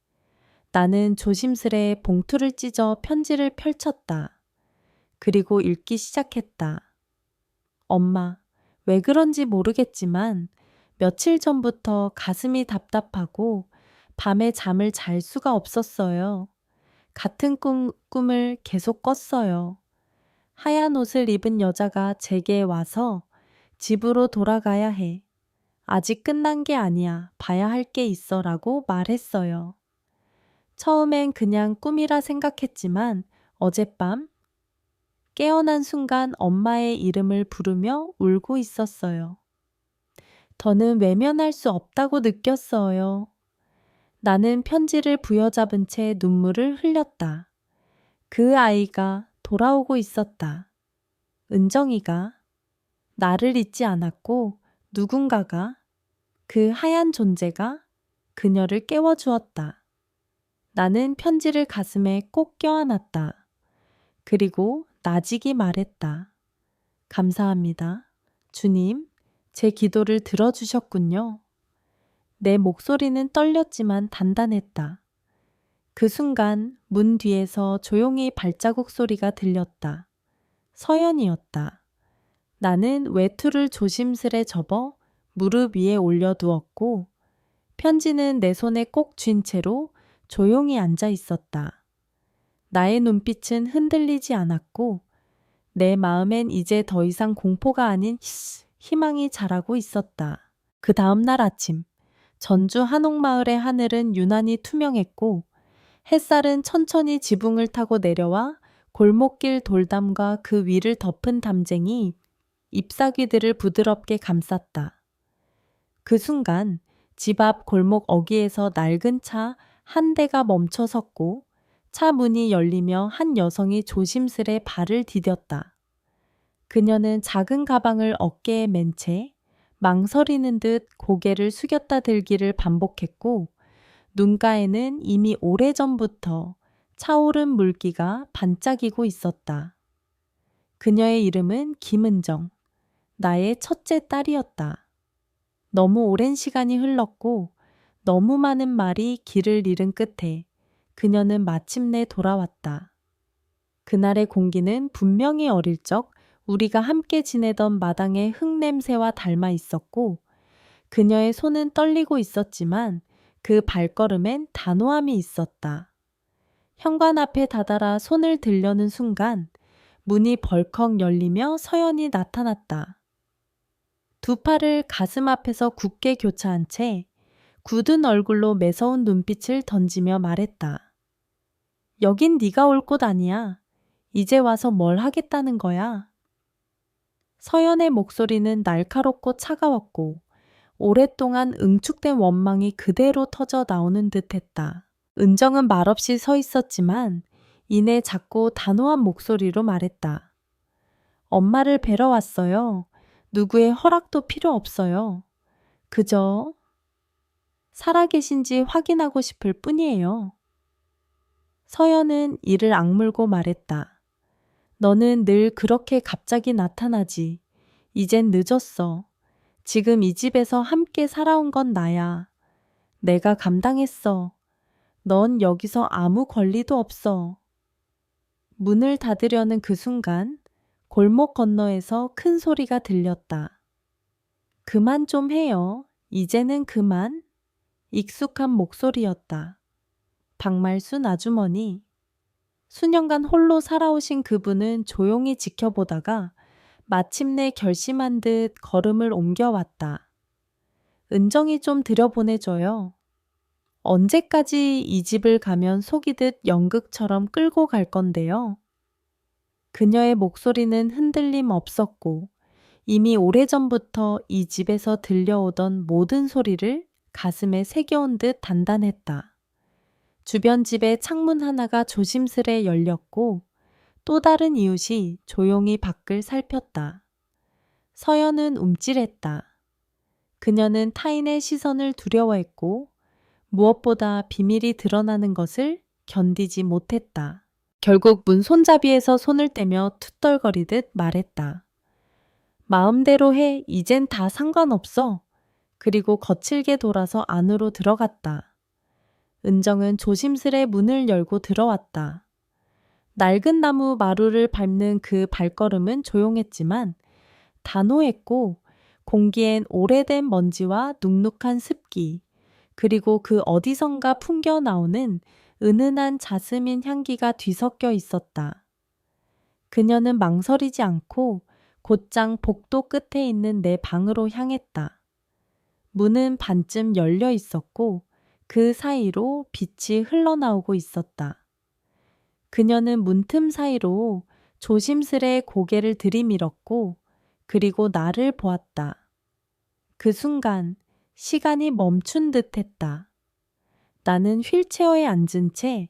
나는 조심스레 봉투를 찢어 편지를 펼쳤다. 그리고 읽기 시작했다. 엄마, 왜 그런지 모르겠지만 며칠 전부터 가슴이 답답하고 밤에 잠을 잘 수가 없었어요. 같은 꿈을 계속 꿨어요. 하얀 옷을 입은 여자가 제게 와서 집으로 돌아가야 해. 아직 끝난 게 아니야. 봐야 할 게 있어 라고 말했어요. 처음엔 그냥 꿈이라 생각했지만 어젯밤 깨어난 순간 엄마의 이름을 부르며 울고 있었어요. 더는 외면할 수 없다고 느꼈어요. 나는 편지를 부여잡은 채 눈물을 흘렸다. 그 아이가 돌아오고 있었다. 은정이가 나를 잊지 않았고 누군가가 그 하얀 존재가 그녀를 깨워주었다. 나는 편지를 가슴에 꼭 껴안았다. 그리고 나직이 말했다. 감사합니다. 주님, 제 기도를 들어주셨군요. 내 목소리는 떨렸지만 단단했다. 그 순간 문 뒤에서 조용히 발자국 소리가 들렸다. 서연이었다. 나는 외투를 조심스레 접어 무릎 위에 올려두었고 편지는 내 손에 꼭 쥔 채로 조용히 앉아 있었다. 나의 눈빛은 흔들리지 않았고 내 마음엔 이제 더 이상 공포가 아닌 희망이 자라고 있었다. 그 다음 날 아침, 전주 한옥마을의 하늘은 유난히 투명했고 햇살은 천천히 지붕을 타고 내려와 골목길 돌담과 그 위를 덮은 담쟁이 잎사귀들을 부드럽게 감쌌다. 그 순간 집 앞 골목 어귀에서 낡은 차 한 대가 멈춰 섰고 차 문이 열리며 한 여성이 조심스레 발을 디뎠다. 그녀는 작은 가방을 어깨에 맨 채 망설이는 듯 고개를 숙였다 들기를 반복했고 눈가에는 이미 오래전부터 차오른 물기가 반짝이고 있었다. 그녀의 이름은 김은정, 나의 첫째 딸이었다. 너무 오랜 시간이 흘렀고 너무 많은 말이 길을 잃은 끝에 그녀는 마침내 돌아왔다. 그날의 공기는 분명히 어릴 적 우리가 함께 지내던 마당의 흙냄새와 닮아 있었고 그녀의 손은 떨리고 있었지만 그 발걸음엔 단호함이 있었다. 현관 앞에 다다라 손을 들려는 순간 문이 벌컥 열리며 서연이 나타났다. 두 팔을 가슴 앞에서 굳게 교차한 채 굳은 얼굴로 매서운 눈빛을 던지며 말했다. 여긴 네가 올 곳 아니야. 이제 와서 뭘 하겠다는 거야? 서연의 목소리는 날카롭고 차가웠고 오랫동안 응축된 원망이 그대로 터져 나오는 듯했다. 은정은 말없이 서 있었지만 이내 작고 단호한 목소리로 말했다. 엄마를 뵈러 왔어요. 누구의 허락도 필요 없어요. 그저 살아계신지 확인하고 싶을 뿐이에요. 서연은 이를 악물고 말했다. 너는 늘 그렇게 갑자기 나타나지. 이젠 늦었어. 지금 이 집에서 함께 살아온 건 나야. 내가 감당했어. 넌 여기서 아무 권리도 없어. 문을 닫으려는 그 순간 골목 건너에서 큰 소리가 들렸다. 그만 좀 해요. 이제는 그만. 익숙한 목소리였다. 박말순 아주머니. 수년간 홀로 살아오신 그분은 조용히 지켜보다가 마침내 결심한 듯 걸음을 옮겨왔다. 은정이 좀 들여보내줘요. 언제까지 이 집을 가면 속이듯 연극처럼 끌고 갈 건데요. 그녀의 목소리는 흔들림 없었고 이미 오래전부터 이 집에서 들려오던 모든 소리를 가슴에 새겨온 듯 단단했다. 주변 집의 창문 하나가 조심스레 열렸고 또 다른 이웃이 조용히 밖을 살폈다. 서연은 움찔했다. 그녀는 타인의 시선을 두려워했고 무엇보다 비밀이 드러나는 것을 견디지 못했다. 결국 문 손잡이에서 손을 떼며 툭덜거리듯 말했다. 마음대로 해. 이젠 다 상관없어. 그리고 거칠게 돌아서 안으로 들어갔다. 은정은 조심스레 문을 열고 들어왔다. 낡은 나무 마루를 밟는 그 발걸음은 조용했지만 단호했고 공기엔 오래된 먼지와 눅눅한 습기, 그리고 그 어디선가 풍겨 나오는 은은한 자스민 향기가 뒤섞여 있었다. 그녀는 망설이지 않고 곧장 복도 끝에 있는 내 방으로 향했다. 문은 반쯤 열려 있었고 그 사이로 빛이 흘러나오고 있었다. 그녀는 문틈 사이로 조심스레 고개를 들이밀었고 그리고 나를 보았다. 그 순간 시간이 멈춘 듯 했다. 나는 휠체어에 앉은 채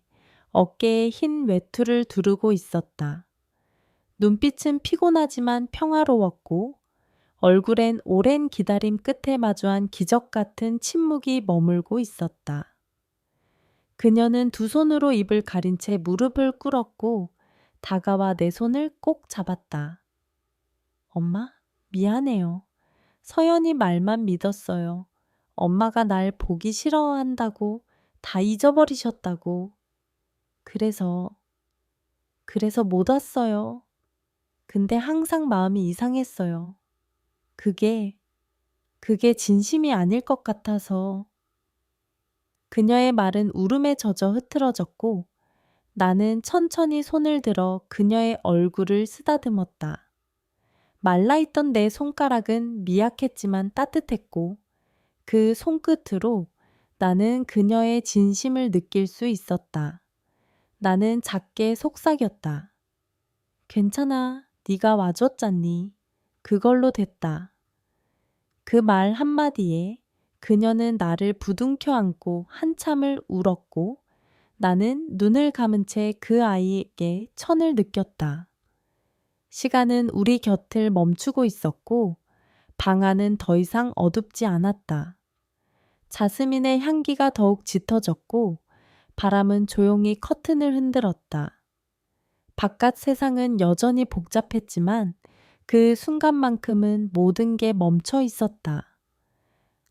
어깨에 흰 외투를 두르고 있었다. 눈빛은 피곤하지만 평화로웠고 얼굴엔 오랜 기다림 끝에 마주한 기적 같은 침묵이 머물고 있었다. 그녀는 두 손으로 입을 가린 채 무릎을 꿇었고 다가와 내 손을 꼭 잡았다. 엄마, 미안해요. 서연이 말만 믿었어요. 엄마가 날 보기 싫어한다고, 다 잊어버리셨다고. 그래서 못 왔어요. 근데 항상 마음이 이상했어요. 그게 진심이 아닐 것 같아서. 그녀의 말은 울음에 젖어 흐트러졌고 나는 천천히 손을 들어 그녀의 얼굴을 쓰다듬었다. 말라있던 내 손가락은 미약했지만 따뜻했고 그 손끝으로 나는 그녀의 진심을 느낄 수 있었다. 나는 작게 속삭였다. 괜찮아. 네가 와줬잖니. 그걸로 됐다. 그 말 한마디에 그녀는 나를 부둥켜 안고 한참을 울었고 나는 눈을 감은 채 그 아이에게 천을 느꼈다. 시간은 우리 곁을 멈추고 있었고 방 안은 더 이상 어둡지 않았다. 자스민의 향기가 더욱 짙어졌고 바람은 조용히 커튼을 흔들었다. 바깥 세상은 여전히 복잡했지만 그 순간만큼은 모든 게 멈춰 있었다.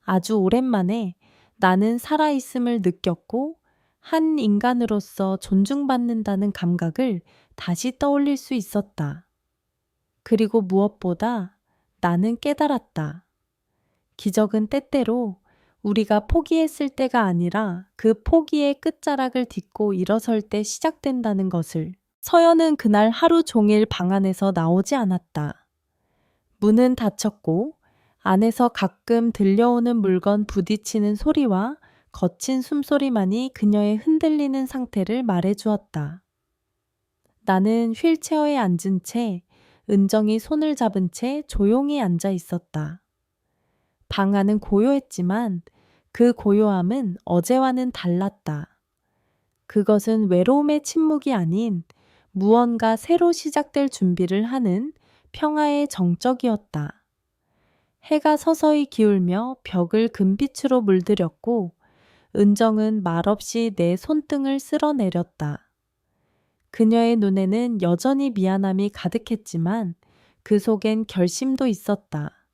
아주 오랜만에 나는 살아있음을 느꼈고 한 인간으로서 존중받는다는 감각을 다시 떠올릴 수 있었다. 그리고 무엇보다 나는 깨달았다. 기적은 때때로 우리가 포기했을 때가 아니라 그 포기의 끝자락을 딛고 일어설 때 시작된다는 것을. 서연은 그날 하루 종일 방 안에서 나오지 않았다. 문은 닫혔고 안에서 가끔 들려오는 물건 부딪히는 소리와 거친 숨소리만이 그녀의 흔들리는 상태를 말해주었다. 나는 휠체어에 앉은 채 은정이 손을 잡은 채 조용히 앉아 있었다. 방 안은 고요했지만 그 고요함은 어제와는 달랐다. 그것은 외로움의 침묵이 아닌 무언가 새로 시작될 준비를 하는 평화의 정적이었다. 해가 서서히 기울며 벽을 금빛으로 물들였고 은정은 말없이 내 손등을 쓸어내렸다. 그녀의 눈에는 여전히 미안함이 가득했지만 그 속엔 결심도 있었다.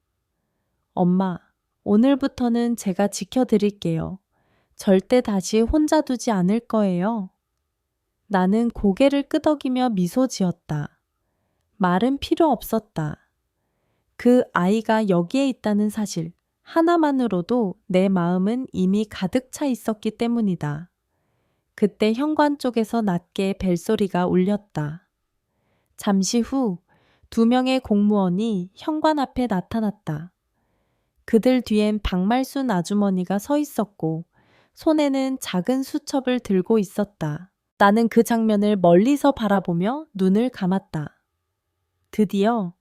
엄마, 오늘부터는 제가 지켜드릴게요. 절대 다시 혼자 두지 않을 거예요. 나는 고개를 끄덕이며 미소 지었다. 말은 필요 없었다. 그 아이가 여기에 있다는 사실 하나만으로도 내 마음은 이미 가득 차 있었기 때문이다. 그때 현관 쪽에서 낮게 벨소리가 울렸다. 잠시 후 2명의 공무원이 현관 앞에 나타났다. 그들 뒤엔 박말순 아주머니가 서 있었고 손에는 작은 수첩을 들고 있었다. 나는 그 장면을 멀리서 바라보며 눈을 감았다. 드디어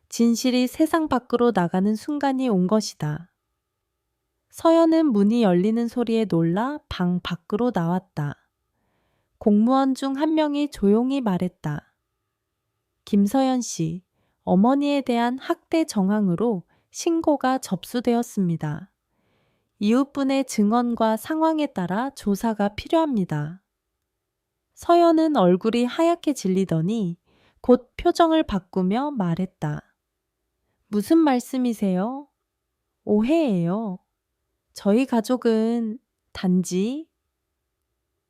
진실이 세상 밖으로 나가는 순간이 온 것이다. 서연은 문이 열리는 소리에 놀라 방 밖으로 나왔다. 공무원 중 한 명이 조용히 말했다. 김서연 씨, 어머니에 대한 학대 정황으로 신고가 접수되었습니다. 이웃분의 증언과 상황에 따라 조사가 필요합니다. 서연은 얼굴이 하얗게 질리더니 곧 표정을 바꾸며 말했다. 무슨 말씀이세요? 오해예요. 저희 가족은 단지...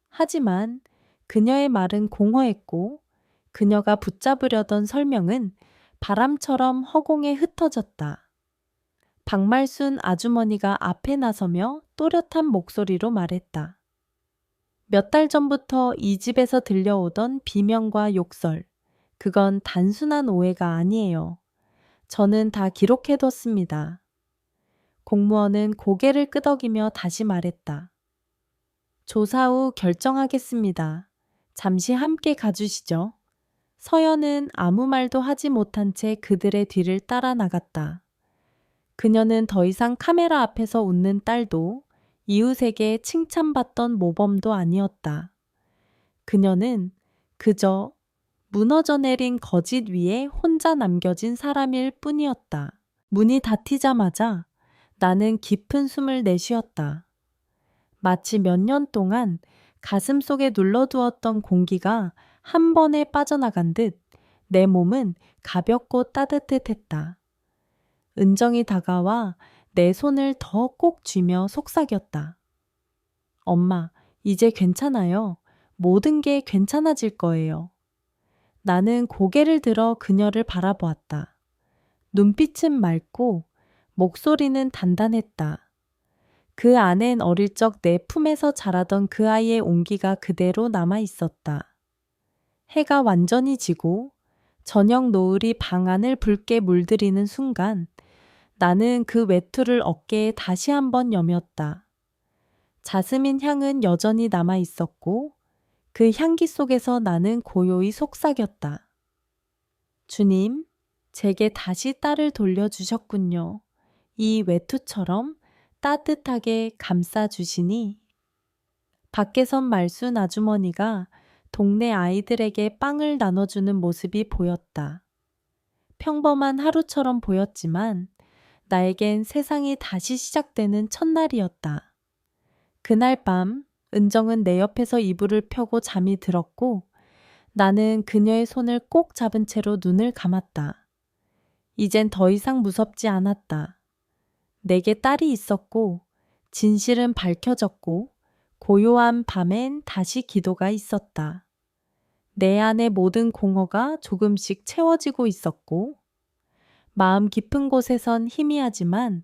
하지만 그녀의 말은 공허했고 그녀가 붙잡으려던 설명은 바람처럼 허공에 흩어졌다. 박말순 아주머니가 앞에 나서며 또렷한 목소리로 말했다. 몇 달 전부터 이 집에서 들려오던 비명과 욕설, 그건 단순한 오해가 아니에요. 저는 다 기록해뒀습니다. 공무원은 고개를 끄덕이며 다시 말했다. 조사 후 결정하겠습니다. 잠시 함께 가주시죠. 서연은 아무 말도 하지 못한 채 그들의 뒤를 따라 나갔다. 그녀는 더 이상 카메라 앞에서 웃는 딸도 이웃에게 칭찬받던 모범도 아니었다. 그녀는 그저 무너져 내린 거짓 위에 혼자 남겨진 사람일 뿐이었다. 문이 닫히자마자 나는 깊은 숨을 내쉬었다. 마치 몇 년 동안 가슴 속에 눌러두었던 공기가 한 번에 빠져나간 듯 내 몸은 가볍고 따뜻했다. 은정이 다가와 내 손을 더 꼭 쥐며 속삭였다. 엄마, 이제 괜찮아요. 모든 게 괜찮아질 거예요. 나는 고개를 들어 그녀를 바라보았다. 눈빛은 맑고 목소리는 단단했다. 그 안엔 어릴 적 내 품에서 자라던 그 아이의 온기가 그대로 남아 있었다. 해가 완전히 지고 저녁 노을이 방 안을 붉게 물들이는 순간 나는 그 외투를 어깨에 다시 한번 여몄다. 자스민 향은 여전히 남아 있었고 그 향기 속에서 나는 고요히 속삭였다. 주님, 제게 다시 딸을 돌려주셨군요. 이 외투처럼 따뜻하게 감싸주시니. 밖에선 말순 아주머니가 동네 아이들에게 빵을 나눠주는 모습이 보였다. 평범한 하루처럼 보였지만 나에겐 세상이 다시 시작되는 첫날이었다. 그날 밤 은정은 내 옆에서 이불을 펴고 잠이 들었고 나는 그녀의 손을 꼭 잡은 채로 눈을 감았다. 이젠 더 이상 무섭지 않았다. 내게 딸이 있었고 진실은 밝혀졌고 고요한 밤엔 다시 기도가 있었다. 내 안의 모든 공허가 조금씩 채워지고 있었고 마음 깊은 곳에선 희미하지만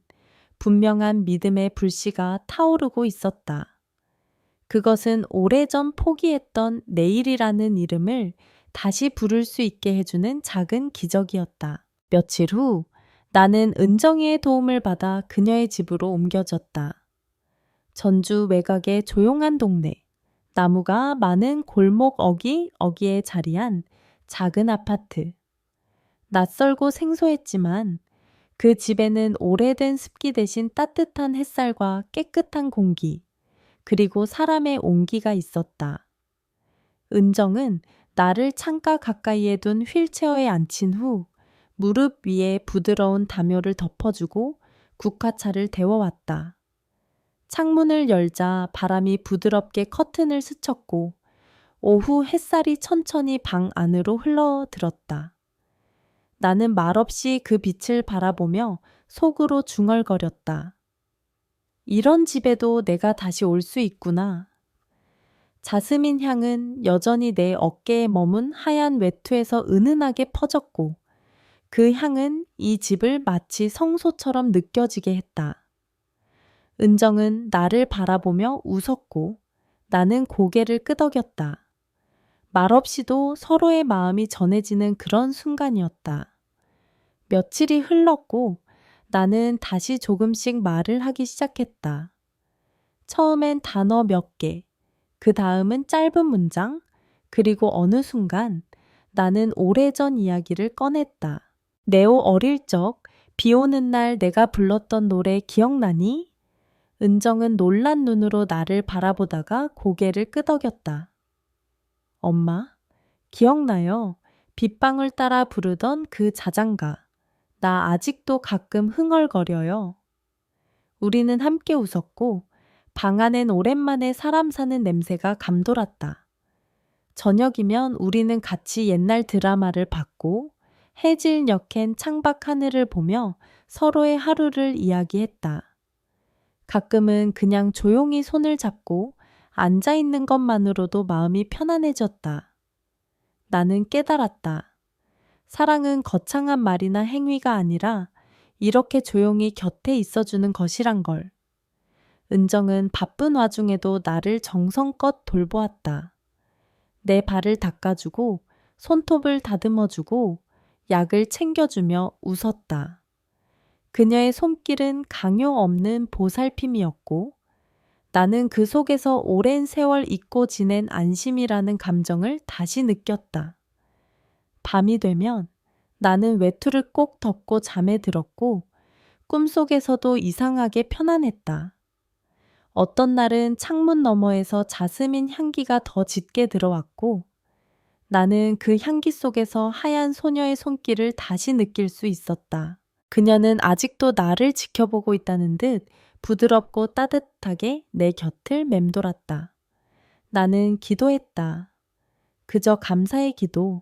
분명한 믿음의 불씨가 타오르고 있었다. 그것은 오래전 포기했던 내일이라는 이름을 다시 부를 수 있게 해주는 작은 기적이었다. 며칠 후 나는 은정이의 도움을 받아 그녀의 집으로 옮겨졌다. 전주 외곽의 조용한 동네. 나무가 많은 골목 어기에 자리한 작은 아파트. 낯설고 생소했지만 그 집에는 오래된 습기 대신 따뜻한 햇살과 깨끗한 공기, 그리고 사람의 온기가 있었다. 은정은 나를 창가 가까이에 둔 휠체어에 앉힌 후 무릎 위에 부드러운 담요를 덮어주고 국화차를 데워왔다. 창문을 열자 바람이 부드럽게 커튼을 스쳤고 오후 햇살이 천천히 방 안으로 흘러들었다. 나는 말없이 그 빛을 바라보며 속으로 중얼거렸다. 이런 집에도 내가 다시 올 수 있구나. 자스민 향은 여전히 내 어깨에 머문 하얀 외투에서 은은하게 퍼졌고 그 향은 이 집을 마치 성소처럼 느껴지게 했다. 은정은 나를 바라보며 웃었고 나는 고개를 끄덕였다. 말없이도 서로의 마음이 전해지는 그런 순간이었다. 며칠이 흘렀고 나는 다시 조금씩 말을 하기 시작했다. 처음엔 단어 몇 개, 그 다음은 짧은 문장, 그리고 어느 순간 나는 오래전 이야기를 꺼냈다. 네오 어릴 적 비 오는 날 내가 불렀던 노래 기억나니? 은정은 놀란 눈으로 나를 바라보다가 고개를 끄덕였다. 엄마, 기억나요? 빗방울 따라 부르던 그 자장가. 나 아직도 가끔 흥얼거려요. 우리는 함께 웃었고 방 안엔 오랜만에 사람 사는 냄새가 감돌았다. 저녁이면 우리는 같이 옛날 드라마를 봤고 해질 여캔 창밖 하늘을 보며 서로의 하루를 이야기했다. 가끔은 그냥 조용히 손을 잡고 앉아 있는 것만으로도 마음이 편안해졌다. 나는 깨달았다. 사랑은 거창한 말이나 행위가 아니라 이렇게 조용히 곁에 있어주는 것이란 걸. 은정은 바쁜 와중에도 나를 정성껏 돌보았다. 내 발을 닦아주고 손톱을 다듬어주고 약을 챙겨주며 웃었다. 그녀의 손길은 강요 없는 보살핌이었고 나는 그 속에서 오랜 세월 잊고 지낸 안심이라는 감정을 다시 느꼈다. 밤이 되면 나는 외투를 꼭 덮고 잠에 들었고 꿈속에서도 이상하게 편안했다. 어떤 날은 창문 너머에서 자스민 향기가 더 짙게 들어왔고 나는 그 향기 속에서 하얀 소녀의 손길을 다시 느낄 수 있었다. 그녀는 아직도 나를 지켜보고 있다는 듯 부드럽고 따뜻하게 내 곁을 맴돌았다. 나는 기도했다. 그저 감사의 기도.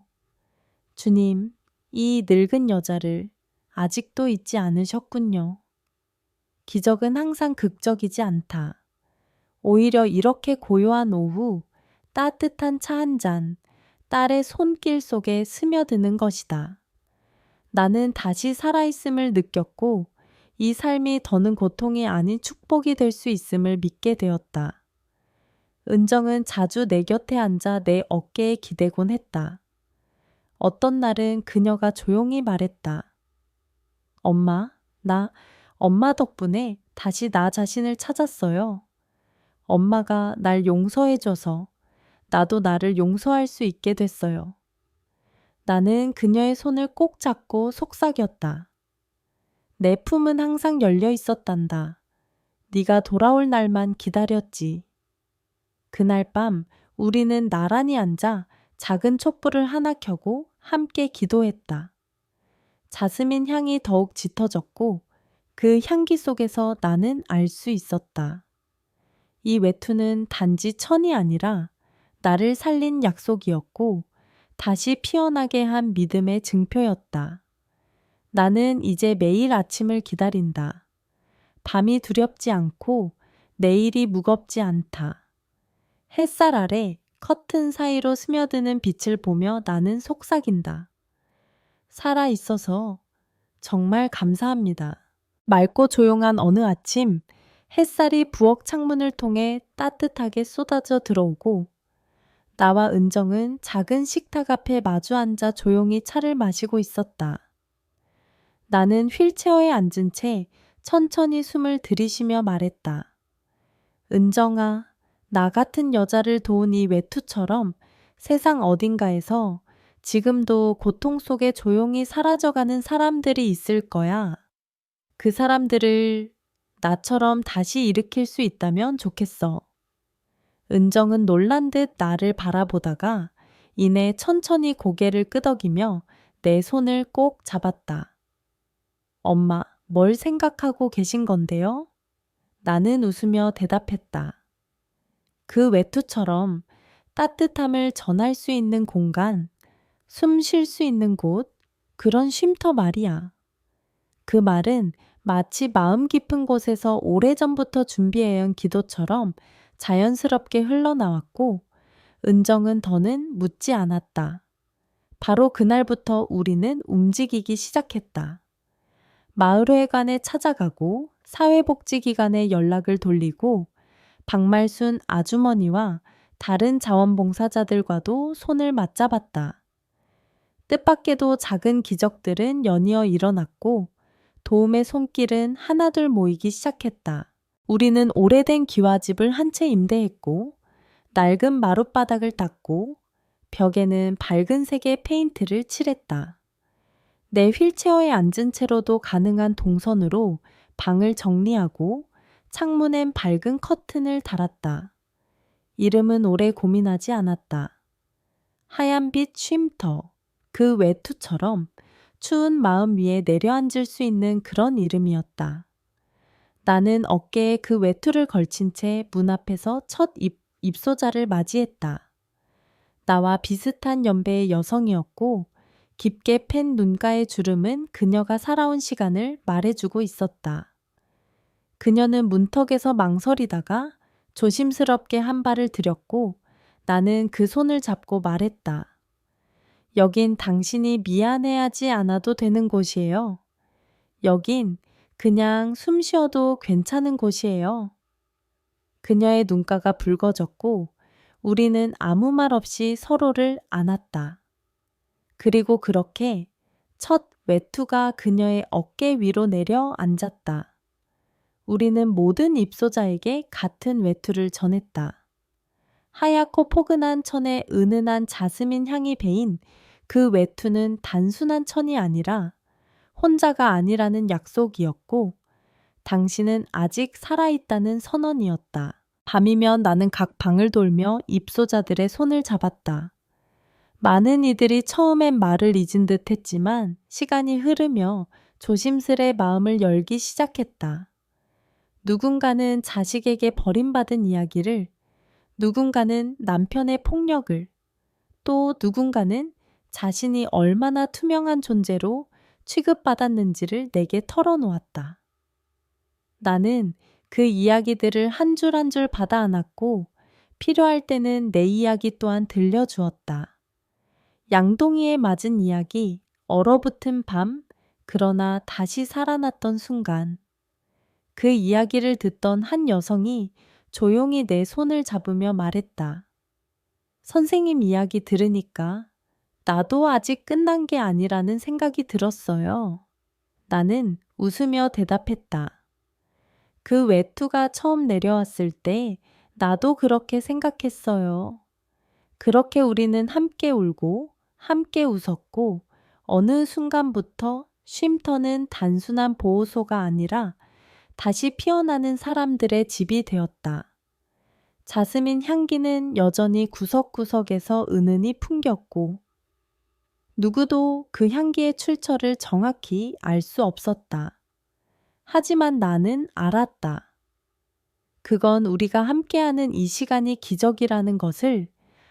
주님, 이 늙은 여자를 아직도 잊지 않으셨군요. 기적은 항상 극적이지 않다. 오히려 이렇게 고요한 오후 따뜻한 차 한 잔, 딸의 손길 속에 스며드는 것이다. 나는 다시 살아있음을 느꼈고 이 삶이 더는 고통이 아닌 축복이 될 수 있음을 믿게 되었다. 은정은 자주 내 곁에 앉아 내 어깨에 기대곤 했다. 어떤 날은 그녀가 조용히 말했다. 엄마, 나 엄마 덕분에 다시 나 자신을 찾았어요. 엄마가 날 용서해줘서 나도 나를 용서할 수 있게 됐어요. 나는 그녀의 손을 꼭 잡고 속삭였다. 내 품은 항상 열려 있었단다. 네가 돌아올 날만 기다렸지. 그날 밤 우리는 나란히 앉아 작은 촛불을 하나 켜고 함께 기도했다. 자스민 향이 더욱 짙어졌고 그 향기 속에서 나는 알 수 있었다. 이 외투는 단지 천이 아니라 나를 살린 약속이었고 다시 피어나게 한 믿음의 증표였다. 나는 이제 매일 아침을 기다린다. 밤이 두렵지 않고 내일이 무겁지 않다. 햇살 아래 커튼 사이로 스며드는 빛을 보며 나는 속삭인다. 살아 있어서 정말 감사합니다. 맑고 조용한 어느 아침, 햇살이 부엌 창문을 통해 따뜻하게 쏟아져 들어오고 나와 은정은 작은 식탁 앞에 마주 앉아 조용히 차를 마시고 있었다. 나는 휠체어에 앉은 채 천천히 숨을 들이쉬며 말했다. 은정아, 나 같은 여자를 도운 이 외투처럼 세상 어딘가에서 지금도 고통 속에 조용히 사라져가는 사람들이 있을 거야. 그 사람들을 나처럼 다시 일으킬 수 있다면 좋겠어. 은정은 놀란 듯 나를 바라보다가 이내 천천히 고개를 끄덕이며 내 손을 꼭 잡았다. 엄마, 뭘 생각하고 계신 건데요? 나는 웃으며 대답했다. 그 외투처럼 따뜻함을 전할 수 있는 공간, 숨 쉴 수 있는 곳, 그런 쉼터 말이야. 그 말은 마치 마음 깊은 곳에서 오래전부터 준비해온 기도처럼 자연스럽게 흘러나왔고 은정은 더는 묻지 않았다. 바로 그날부터 우리는 움직이기 시작했다. 마을회관에 찾아가고 사회복지기관에 연락을 돌리고 박말순 아주머니와 다른 자원봉사자들과도 손을 맞잡았다. 뜻밖에도 작은 기적들은 연이어 일어났고 도움의 손길은 하나둘 모이기 시작했다. 우리는 오래된 기와집을 한 채 임대했고 낡은 마룻바닥을 닦고 벽에는 밝은 색의 페인트를 칠했다. 내 휠체어에 앉은 채로도 가능한 동선으로 방을 정리하고 창문엔 밝은 커튼을 달았다. 이름은 오래 고민하지 않았다. 하얀빛 쉼터, 그 외투처럼 추운 마음 위에 내려앉을 수 있는 그런 이름이었다. 나는 어깨에 그 외투를 걸친 채 문 앞에서 첫 입소자를 맞이했다. 나와 비슷한 연배의 여성이었고 깊게 팬 눈가의 주름은 그녀가 살아온 시간을 말해주고 있었다. 그녀는 문턱에서 망설이다가 조심스럽게 한 발을 들였고 나는 그 손을 잡고 말했다. 여긴 당신이 미안해하지 않아도 되는 곳이에요. 여긴 그냥 숨 쉬어도 괜찮은 곳이에요. 그녀의 눈가가 붉어졌고 우리는 아무 말 없이 서로를 안았다. 그리고 그렇게 첫 외투가 그녀의 어깨 위로 내려 앉았다. 우리는 모든 입소자에게 같은 외투를 전했다. 하얗고 포근한 천에 은은한 자스민 향이 배인 그 외투는 단순한 천이 아니라 혼자가 아니라는 약속이었고 당신은 아직 살아있다는 선언이었다. 밤이면 나는 각 방을 돌며 입소자들의 손을 잡았다. 많은 이들이 처음엔 말을 잊은 듯 했지만 시간이 흐르며 조심스레 마음을 열기 시작했다. 누군가는 자식에게 버림받은 이야기를, 누군가는 남편의 폭력을, 또 누군가는 자신이 얼마나 투명한 존재로 취급받았는지를 내게 털어놓았다. 나는 그 이야기들을 한 줄 한 줄 받아 안았고 필요할 때는 내 이야기 또한 들려주었다. 양동이에 맞은 이야기, 얼어붙은 밤, 그러나 다시 살아났던 순간. 그 이야기를 듣던 한 여성이 조용히 내 손을 잡으며 말했다. 선생님 이야기 들으니까 나도 아직 끝난 게 아니라는 생각이 들었어요. 나는 웃으며 대답했다. 그 외투가 처음 내려왔을 때 나도 그렇게 생각했어요. 그렇게 우리는 함께 울고 함께 웃었고 어느 순간부터 쉼터는 단순한 보호소가 아니라 다시 피어나는 사람들의 집이 되었다. 자스민 향기는 여전히 구석구석에서 은은히 풍겼고 누구도 그 향기의 출처를 정확히 알 수 없었다. 하지만 나는 알았다. 그건 우리가 함께하는 이 시간이 기적이라는 것을,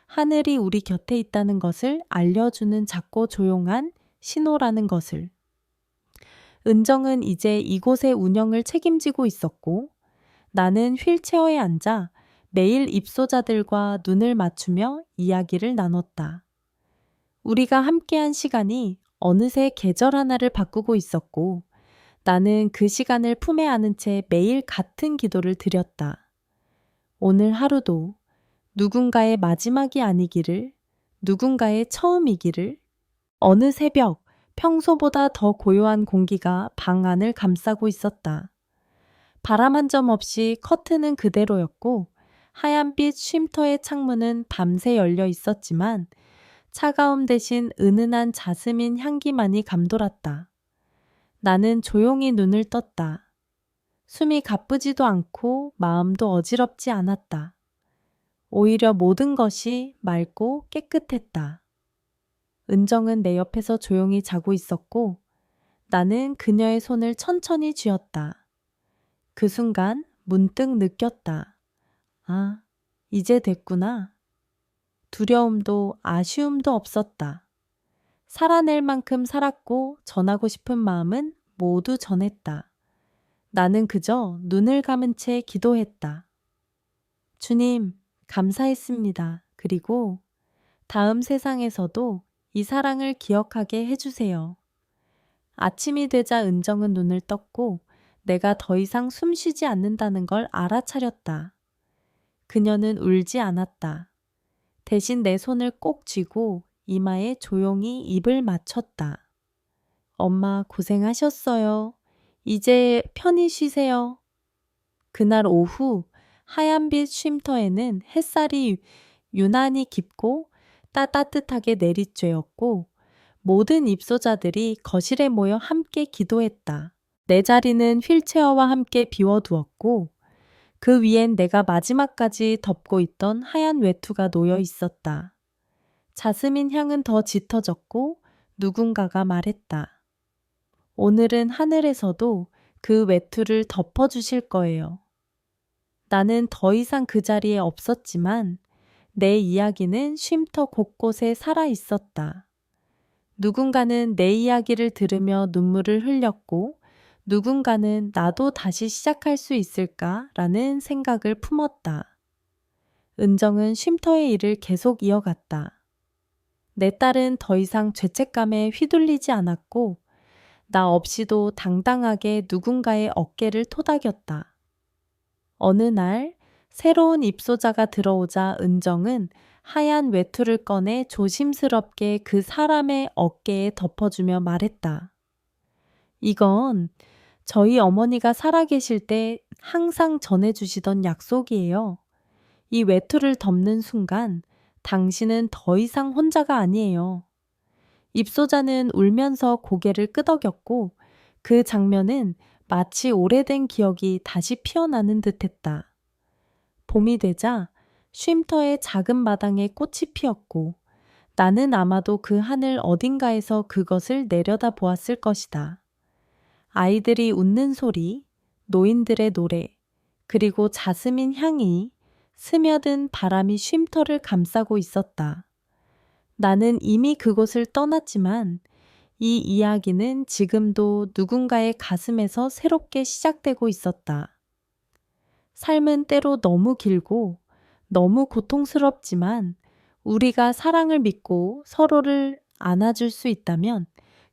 하늘이 우리 곁에 있다는 것을 알려주는 작고 조용한 신호라는 것을. 은정은 이제 이곳의 운영을 책임지고 있었고 나는 휠체어에 앉아 매일 입소자들과 눈을 맞추며 이야기를 나눴다. 우리가 함께한 시간이 어느새 계절 하나를 바꾸고 있었고 나는 그 시간을 품에 안은 채 매일 같은 기도를 드렸다. 오늘 하루도 누군가의 마지막이 아니기를, 누군가의 처음이기를. 어느 새벽 평소보다 더 고요한 공기가 방 안을 감싸고 있었다. 바람 한 점 없이 커튼은 그대로였고 하얀빛 쉼터의 창문은 밤새 열려 있었지만 차가움 대신 은은한 자스민 향기만이 감돌았다. 나는 조용히 눈을 떴다. 숨이 가쁘지도 않고 마음도 어지럽지 않았다. 오히려 모든 것이 맑고 깨끗했다. 은정은 내 옆에서 조용히 자고 있었고 나는 그녀의 손을 천천히 쥐었다. 그 순간 문득 느꼈다. 아, 이제 됐구나. 두려움도 아쉬움도 없었다. 살아낼 만큼 살았고 전하고 싶은 마음은 모두 전했다. 나는 그저 눈을 감은 채 기도했다. 주님, 감사했습니다. 그리고 다음 세상에서도 이 사랑을 기억하게 해주세요. 아침이 되자 은정은 눈을 떴고 내가 더 이상 숨쉬지 않는다는 걸 알아차렸다. 그녀는 울지 않았다. 대신 내 손을 꼭 쥐고 이마에 조용히 입을 맞췄다. 엄마 고생하셨어요. 이제 편히 쉬세요. 그날 오후 하얀빛 쉼터에는 햇살이 유난히 깊고 따뜻하게 내리쬐었고 모든 입소자들이 거실에 모여 함께 기도했다. 내 자리는 휠체어와 함께 비워두었고 그 위엔 내가 마지막까지 덮고 있던 하얀 외투가 놓여 있었다. 자스민 향은 더 짙어졌고 누군가가 말했다. 오늘은 하늘에서도 그 외투를 덮어주실 거예요. 나는 더 이상 그 자리에 없었지만 내 이야기는 쉼터 곳곳에 살아 있었다. 누군가는 내 이야기를 들으며 눈물을 흘렸고 누군가는 나도 다시 시작할 수 있을까라는 생각을 품었다. 은정은 쉼터의 일을 계속 이어갔다. 내 딸은 더 이상 죄책감에 휘둘리지 않았고 나 없이도 당당하게 누군가의 어깨를 토닥였다. 어느 날 새로운 입소자가 들어오자 은정은 하얀 외투를 꺼내 조심스럽게 그 사람의 어깨에 덮어주며 말했다. 이건 저희 어머니가 살아계실 때 항상 전해주시던 약속이에요. 이 외투를 덮는 순간 당신은 더 이상 혼자가 아니에요. 입소자는 울면서 고개를 끄덕였고 그 장면은 마치 오래된 기억이 다시 피어나는 듯했다. 봄이 되자 쉼터의 작은 마당에 꽃이 피었고 나는 아마도 그 하늘 어딘가에서 그것을 내려다 보았을 것이다. 아이들이 웃는 소리, 노인들의 노래, 그리고 자스민 향이 스며든 바람이 쉼터를 감싸고 있었다. 나는 이미 그곳을 떠났지만 이 이야기는 지금도 누군가의 가슴에서 새롭게 시작되고 있었다. 삶은 때로 너무 길고 너무 고통스럽지만 우리가 사랑을 믿고 서로를 안아줄 수 있다면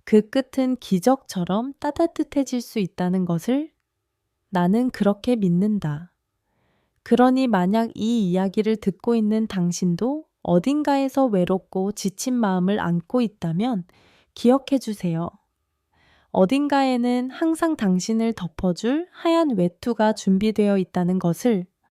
그 끝은 기적처럼 따뜻해질 수 있다는 것을 나는 그렇게 믿는다. 그러니 만약 이 이야기를 듣고 있는 당신도 어딘가에서 외롭고 지친 마음을 안고 있다면 기억해 주세요. 어딘가에는 항상 당신을 덮어줄 하얀 외투가 준비되어 있다는 것을